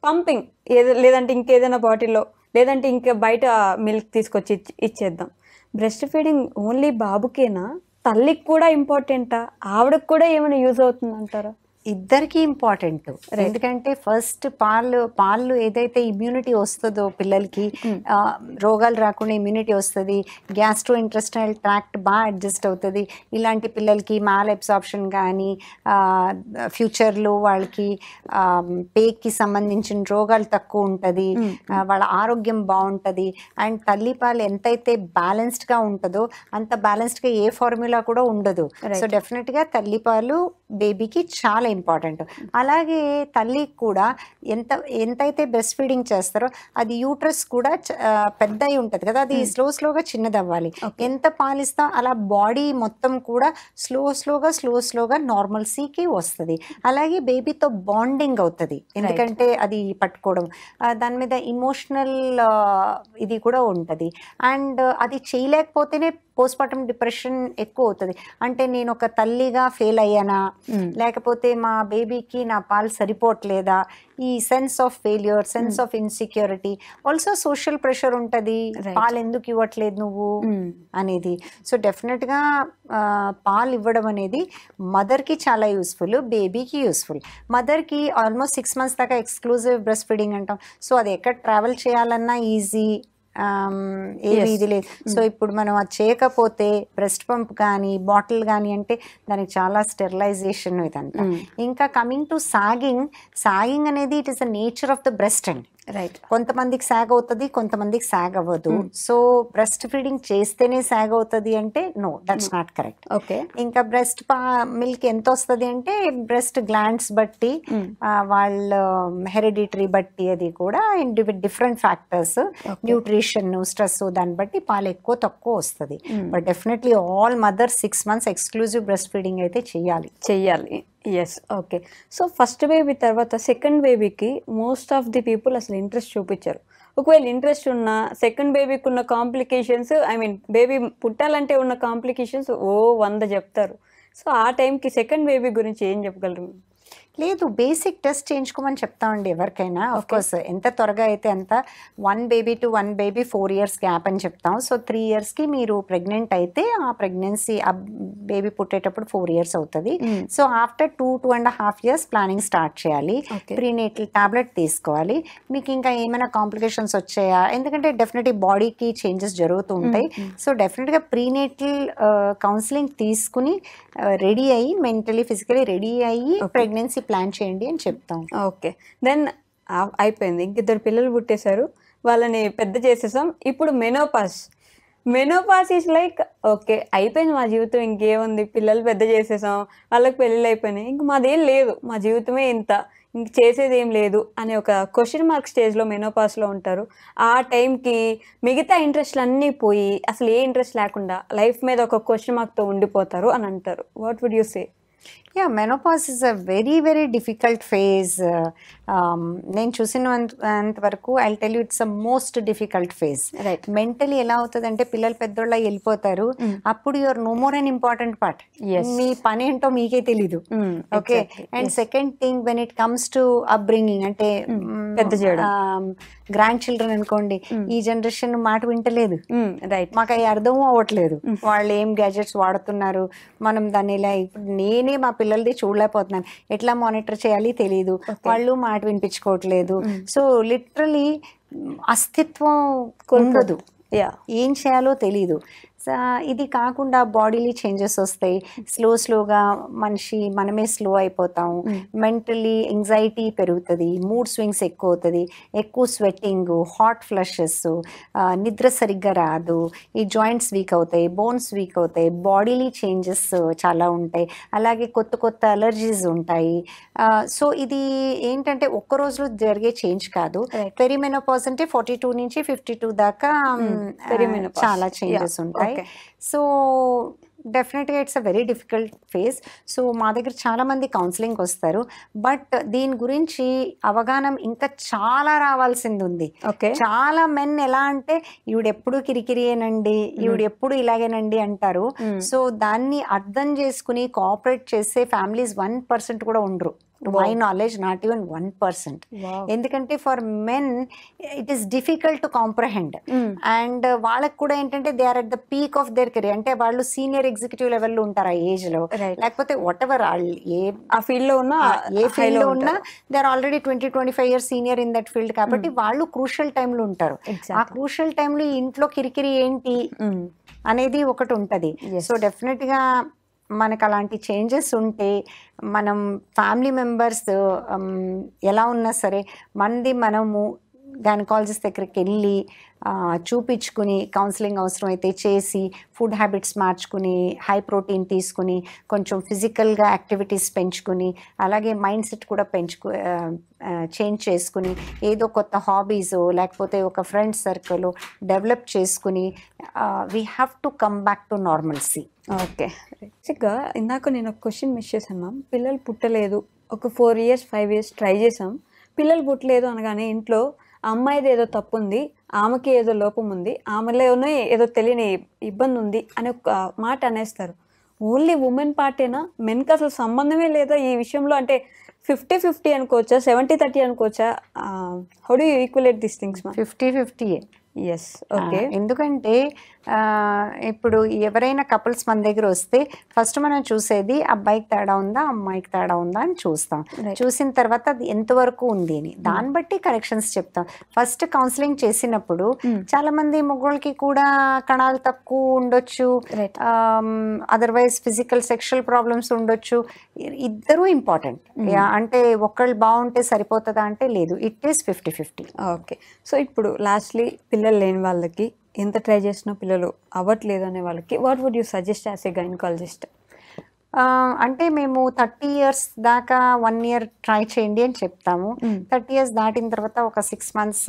పంపింగ్ లేదంటే ఇంకేదైనా బాటిల్లో, లేదంటే ఇంకా బయట మిల్క్ తీసుకొచ్చి ఇచ్చేద్దాం. బ్రెస్ట్ ఫీడింగ్ ఓన్లీ బాబుకేనా, తల్లికి కూడా ఇంపార్టెంటా, ఆవిడకి కూడా ఏమైనా యూజ్ అవుతుంది అంటారా? ఇద్దరికి ఇంపార్టెంట్. ఎందుకంటే ఫస్ట్ పాలు ఏదైతే ఇమ్యూనిటీ వస్తుందో పిల్లలకి, రోగాలు రాకుండా ఇమ్యూనిటీ వస్తుంది, గ్యాస్ట్రో ఇంటెస్టైనల్ ట్రాక్ట్ బాగా అడ్జస్ట్ అవుతుంది. ఇలాంటి పిల్లలకి మాల్ అబ్సార్ప్షన్ కానీ, ఫ్యూచర్లో వాళ్ళకి పేక్కి సంబంధించిన రోగాలు తక్కువ ఉంటుంది, వాళ్ళ ఆరోగ్యం బాగుంటుంది. అండ్ తల్లిపాలు ఎంతైతే బ్యాలెన్స్డ్గా ఉంటుందో అంత బ్యాలెన్స్డ్గా ఏ ఫార్ములా కూడా ఉండదు. సో డెఫినెట్గా తల్లిపాలు బేబీకి చాలా ఇంపార్టెంట్. అలాగే తల్లికి కూడా ఎంతైతే బ్రెస్ట్ ఫీడింగ్ చేస్తారో అది యూట్రస్ కూడా పెద్ద అయి ఉంటుంది కదా, అది స్లోగా చిన్నదవ్వాలి. ఎంత పాలిస్తా అలా బాడీ మొత్తం కూడా స్లోగా నార్మల్సీకి వస్తుంది. అలాగే బేబీతో బాండింగ్ అవుతుంది, ఎందుకంటే అది పట్టుకోవడం, దాని మీద ఇమోషనల్ ఇది కూడా ఉంటుంది. అండ్ అది చేయలేకపోతేనే పోస్ట్మార్టం డిప్రెషన్ ఎక్కువ అవుతుంది. అంటే నేను ఒక తల్లిగా ఫెయిల్ అయ్యానా, లేకపోతే మా బేబీకి నా పాలు సరిపోవట్లేదా, ఈ sense of failure, sense of insecurity, also social pressure ఉంటుంది, పాలు ఎందుకు ఇవ్వట్లేదు నువ్వు అనేది. సో డెఫినెట్గా పాలు ఇవ్వడం అనేది మదర్కి చాలా యూస్ఫుల్, బేబీకి యూస్ఫుల్. మదర్కి ఆల్మోస్ట్ 6 months దాకా ఎక్స్క్లూజివ్ బ్రెస్ట్ ఫీడింగ్ అంటాం. సో అది ఎక్కడ ట్రావెల్ చేయాలన్నా ఈజీ, ఏది ఇది లేదు. సో ఇప్పుడు మనం అది చేయకపోతే బ్రెస్ట్ పంప్ కానీ బాటిల్ కానీ అంటే దానికి చాలా స్టెరిలైజేషన్ ఇదంతా. ఇంకా కమింగ్ టు సాగింగ్ అనేది it is the nature of the breast అండి. రైట్. కొంతమందికి సాగ్ అవుతుంది, కొంతమందికి సాగ్ అవ్వదు. సో బ్రెస్ట్ ఫీడింగ్ చేస్తేనే సాగ్ అవుతుంది అంటే no, that's not correct. Okay. ఇంకా బ్రెస్ట్ మిల్క్ ఎంత వస్తుంది అంటే బ్రెస్ట్ గ్లాండ్స్ బట్టి, వాళ్ళ హెరిడిటరీ బట్టి, అది కూడా డిఫరెంట్ ఫ్యాక్టర్స్, న్యూట్రిషన్, స్ట్రెస్, దాన్ని బట్టి పాలు ఎక్కువ తక్కువ వస్తుంది. But definitely all mothers 6 months exclusive breast feeding అయితే చెయ్యాలి. Yes. Okay. So first baby తర్వాత సెకండ్ బేబీకి మోస్ట్ ఆఫ్ ది పీపుల్ అసలు ఇంట్రెస్ట్ చూపించారు. ఒకవేళ ఇంట్రెస్ట్ ఉన్న సెకండ్ బేబీకి ఉన్న కాంప్లికేషన్స్, బేబీ పుట్టాలంటే ఉన్న కాంప్లికేషన్స్ 100 చెప్తారు. సో ఆ టైంకి సెకండ్ బేబీ గురించి ఏం చెప్పగలరు? లేదు, బేసిక్ టెస్ట్ చేయించుకోమని చెప్తామండి ఎవరికైనా. ఆఫ్ కోర్స్ ఎంత త్వరగా అయితే అంత 1 baby to 1 baby 4 years gap అని చెప్తాం. సో 3 yearsకి మీరు ప్రెగ్నెంట్ అయితే ఆ ప్రెగ్నెన్సీ, ఆ బేబీ పుట్టేటప్పుడు 4 years అవుతుంది. So after 2.5 years planning start చేయాలి. ప్రీనేటల్ టాబ్లెట్ తీసుకోవాలి. మీకు ఇంకా ఏమైనా కాంప్లికేషన్స్ వచ్చాయా, ఎందుకంటే డెఫినెట్లీ బాడీకి చేంజెస్ జరుగుతూ ఉంటాయి. సో డెఫినెట్గా ప్రీనేటల్ కౌన్సిలింగ్ తీసుకుని రెడీ అయ్యి, మెంటలీ ఫిజికలీ రెడీ అయ్యి ప్రెగ్నెన్సీ ప్లాన్ చేయండి అని చెప్తాం. ఓకే. దెన్ అయిపోయింది, ఇంకిద్దరు పిల్లలు పుట్టేశారు, వాళ్ళని పెద్ద చేసేసాం. ఇప్పుడు మెనోపాస్ ఈజ్ లైక్ ఓకే, అయిపోయింది మా జీవితం, ఇంకేముంది, పిల్లలు పెద్ద చేసేసాం, వాళ్ళకి పెళ్ళిళ్ళు అయిపోయినాయి, ఇంక మాదేం లేదు, మా జీవితమే ఇంత, ఇంక చేసేది ఏం లేదు అనే ఒక క్వశ్చన్ మార్క్ స్టేజ్లో మెనోపాస్లో ఉంటారు. ఆ టైంకి మిగతా ఇంట్రెస్ట్లు అన్నీ పోయి అసలు ఏ ఇంట్రెస్ట్ లేకుండా లైఫ్ మీద ఒక క్వశ్చన్ మార్క్తో ఉండిపోతారు అని అంటారు. What would you say? Yeah, menopause is a very difficult phase. నేను చూసినంత వరకు I tell you it's a most difficult phase. Right. Mentally ఎలా అవుతుంది అంటే పిల్లలు పెద్దోళ్ళ వెళ్ళిపోతారు, అప్పుడు you're no more an important part. మీ పని ఏంటో మీకే తెలీదు. Okay. And second thing, when it comes to upbringing, అంటే పెద్ద చేయడం, గ్రాండ్ చిల్డ్రన్ అనుకోండి, ఈ జనరేషన్ మాట వింటలేదు. రైట్. మాకు అవి అర్థం అవ్వట్లేదు, వాళ్ళు ఏం గ్యాజెట్స్ వాడుతున్నారు, మనం దాన్ని ఇలా, ఇప్పుడు నేనే మా పిల్లలది చూడలేకపోతున్నాను, ఎట్లా మానిటర్ చేయాలి తెలియదు, వాళ్ళు మాట వినిపించుకోవట్లేదు. సో లిటరలీ అస్తిత్వం ఉండదు, ఏం చేయాలో తెలీదు. ఇది కాకుండా బాడీలీ చేంజెస్ వస్తాయి, స్లోగా మనమే స్లో అయిపోతాం, మెంటలీ ఎంగ్జైటీ పెరుగుతుంది, మూడ్ స్వింగ్స్ ఎక్కువ అవుతుంది, ఎక్కువ స్వెట్టింగ్, హాట్ ఫ్లషెస్, నిద్ర సరిగ్గా రాదు, ఈ జాయింట్స్ వీక్ అవుతాయి, బోన్స్ వీక్ అవుతాయి, బాడీలీ చేంజెస్ చాలా ఉంటాయి, అలాగే కొత్త అలర్జీస్ ఉంటాయి. సో ఇది ఏంటంటే ఒక్క రోజులో జరిగే చేంజ్ కాదు. పెరిమెనోపాజ్ అంటే 42 నుంచి 52 దాకా చాలా చేంజెస్ ఉంటాయి. సో డెఫినెట్గా it's a very difficult phase. So మా దగ్గర చాలా మంది కౌన్సిలింగ్కి వస్తారు, బట్ దీని గురించి అవగాహన ఇంకా చాలా రావాల్సింది ఉంది. చాలా మెన్ ఎలా అంటే ఈవిడెప్పుడు కిరికిరియేనండి, ఈవిడెప్పుడు ఇలాగేనండి అంటారు. సో దాన్ని అర్థం చేసుకుని కోఆపరేట్ చేసే ఫ్యామిలీస్ 1% కూడా ఉండరు. To my knowledge, not even 1%. ఎందుకంటే for men it is difficult to comprehend. And వాళ్ళకి కూడా ఏంటంటే they are at the peak of their career, అంటే వాళ్ళు సీనియర్ ఎగ్జిక్యూటివ్ లెవెల్లో ఉంటారు ఆ ఏజ్ లో, లేకపోతే వాట్ ఎవర్ ఏ ఫీల్డ్ లో ఉన్నా they are already 20-25 years senior in that field. కాబట్టి వాళ్ళు క్రూషియల్ టైంలో ఉంటారు. ఆ క్రూషియల్ టైంలో ఇంట్లో కిరికిరి ఏంటి అనేది ఒకటి ఉంటుంది. సో డెఫినెట్ గా మనకు అలాంటి చేంజెస్ ఉంటే మనం ఫ్యామిలీ మెంబర్స్ ఎలా ఉన్నా సరే మనము గైనకాలజిస్ట్ దగ్గరికి వెళ్ళి చూపించుకుని కౌన్సిలింగ్ అవసరమైతే చేసి ఫుడ్ హ్యాబిట్స్ మార్చుకుని హై ప్రోటీన్ తీసుకుని కొంచెం ఫిజికల్గా యాక్టివిటీస్ పెంచుకుని అలాగే మైండ్ సెట్ కూడా చేంజ్ చేసుకుని ఏదో కొత్త హాబీసో లేకపోతే ఒక ఫ్రెండ్స్ సర్కిల్ డెవలప్ చేసుకుని we have to come back to normalcy. Okay, బేసిక్గా ఇందాక నేను ఒక క్వశ్చన్ మిస్ చేశాను మ్యామ్. పిల్లలు పుట్టలేదు, ఒక 4 years 5 years ట్రై చేసాం, పిల్లలు పుట్టలేదు అనగానే ఇంట్లో అమ్మాయిది ఏదో తప్పు ఉంది, ఆమెకి ఏదో లోపం ఉంది, ఆమెలోనే ఏదో తెలియని ఇబ్బంది ఉంది అని ఒక మాట అనేస్తారు. ఓన్లీ ఉమెన్ పార్టీనా, మెన్కి అసలు సంబంధమే లేదా ఈ విషయంలో? అంటే 50-50 అనుకోవచ్చా, 70-30 అనుకోవచ్చా? How do you equate this things? 50-50. Yes, okay. ఎందుకంటే ఇప్పుడు ఎవరైనా కపుల్స్ మన దగ్గర వస్తే ఫస్ట్ మనం చూసేది అబ్బాయికి తేడా ఉందా అమ్మాయికి తేడా ఉందా అని చూస్తాం. చూసిన తర్వాత అది ఎంతవరకు ఉంది అని దాన్ని బట్టి కరెక్షన్స్ చెప్తాం. ఫస్ట్ కౌన్సిలింగ్ చేసినప్పుడు చాలా మంది మొగుళ్ళకి కూడా కణాలు తక్కువ ఉండొచ్చు, అదర్వైజ్ ఫిజికల్ సెక్షువల్ ప్రాబ్లమ్స్ ఉండొచ్చు. ఇద్దరూ ఇంపార్టెంట్. అంటే ఒకళ్ళు బాగుంటే సరిపోతుందా అంటే లేదు, ఇట్ ఈస్ 50-50. ఓకే, సో ఇప్పుడు లాస్ట్లీ పిల్లలు లేని వాళ్ళకి, ఎంత ట్రై చేసినా పిల్లలు అవ్వట్లేదు అనే వాళ్ళకి what would you suggest as a gynaecologist? అంటే మేము 30 years దాకా 1 year ట్రై చేయండి అని చెప్తాము. 30 years దాటిన తర్వాత ఒక 6 months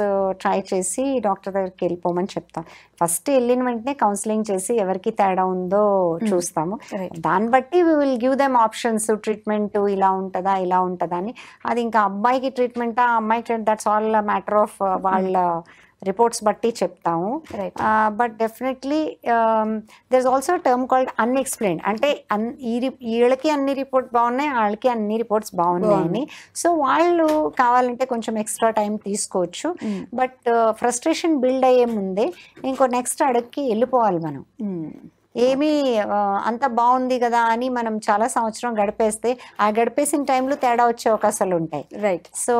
ట్రై చేసి డాక్టర్ దగ్గరికి వెళ్ళిపోమని చెప్తాం. ఫస్ట్ వెళ్ళిన వెంటనే కౌన్సిలింగ్ చేసి ఎవరికి తేడా ఉందో చూస్తాము. దాన్ని బట్టి we will give them options. Treatment ఇలా ఉంటుందా ఇలా ఉంటుందా అని. అది ఇంకా అబ్బాయికి ట్రీట్మెంటా అమ్మాయికి, దట్స్ ఆల్ మ్యాటర్ ఆఫ్ వాళ్ళ రిపోర్ట్స్ బట్టి చెప్తాము. But definitely there is also term called unexplained. అంటే వీళ్ళకి అన్ని రిపోర్ట్ బాగున్నాయి, వాళ్ళకి అన్ని రిపోర్ట్స్ బాగున్నాయని. సో వాళ్ళు కావాలంటే కొంచెం ఎక్స్ట్రా టైం తీసుకోవచ్చు. బట్ ఫ్రస్ట్రేషన్ బిల్డ్ అయ్యే ముందే ఇంకో నెక్స్ట్ అడుగుకి వెళ్ళిపోవాలి మనం. ఏమీ అంత బాగుంది కదా అని మనం చాలా సంవత్సరం గడిపేస్తే ఆ గడిపేసిన టైంలో తేడా వచ్చే అవకాశాలు ఉంటాయి. రైట్. సో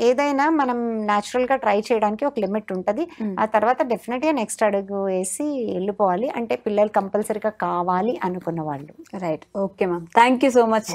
ఏదైనా మనం న్యాచురల్గా ట్రై చేయడానికి ఒక లిమిట్ ఉంటుంది. ఆ తర్వాత డెఫినెట్గా నెక్స్ట్ అడుగు వేసి వెళ్ళిపోవాలి. అంటే పిల్లలు కంపల్సరీగా కావాలి అనుకున్న వాళ్ళు. Right. Okay ma'am, thank you so much.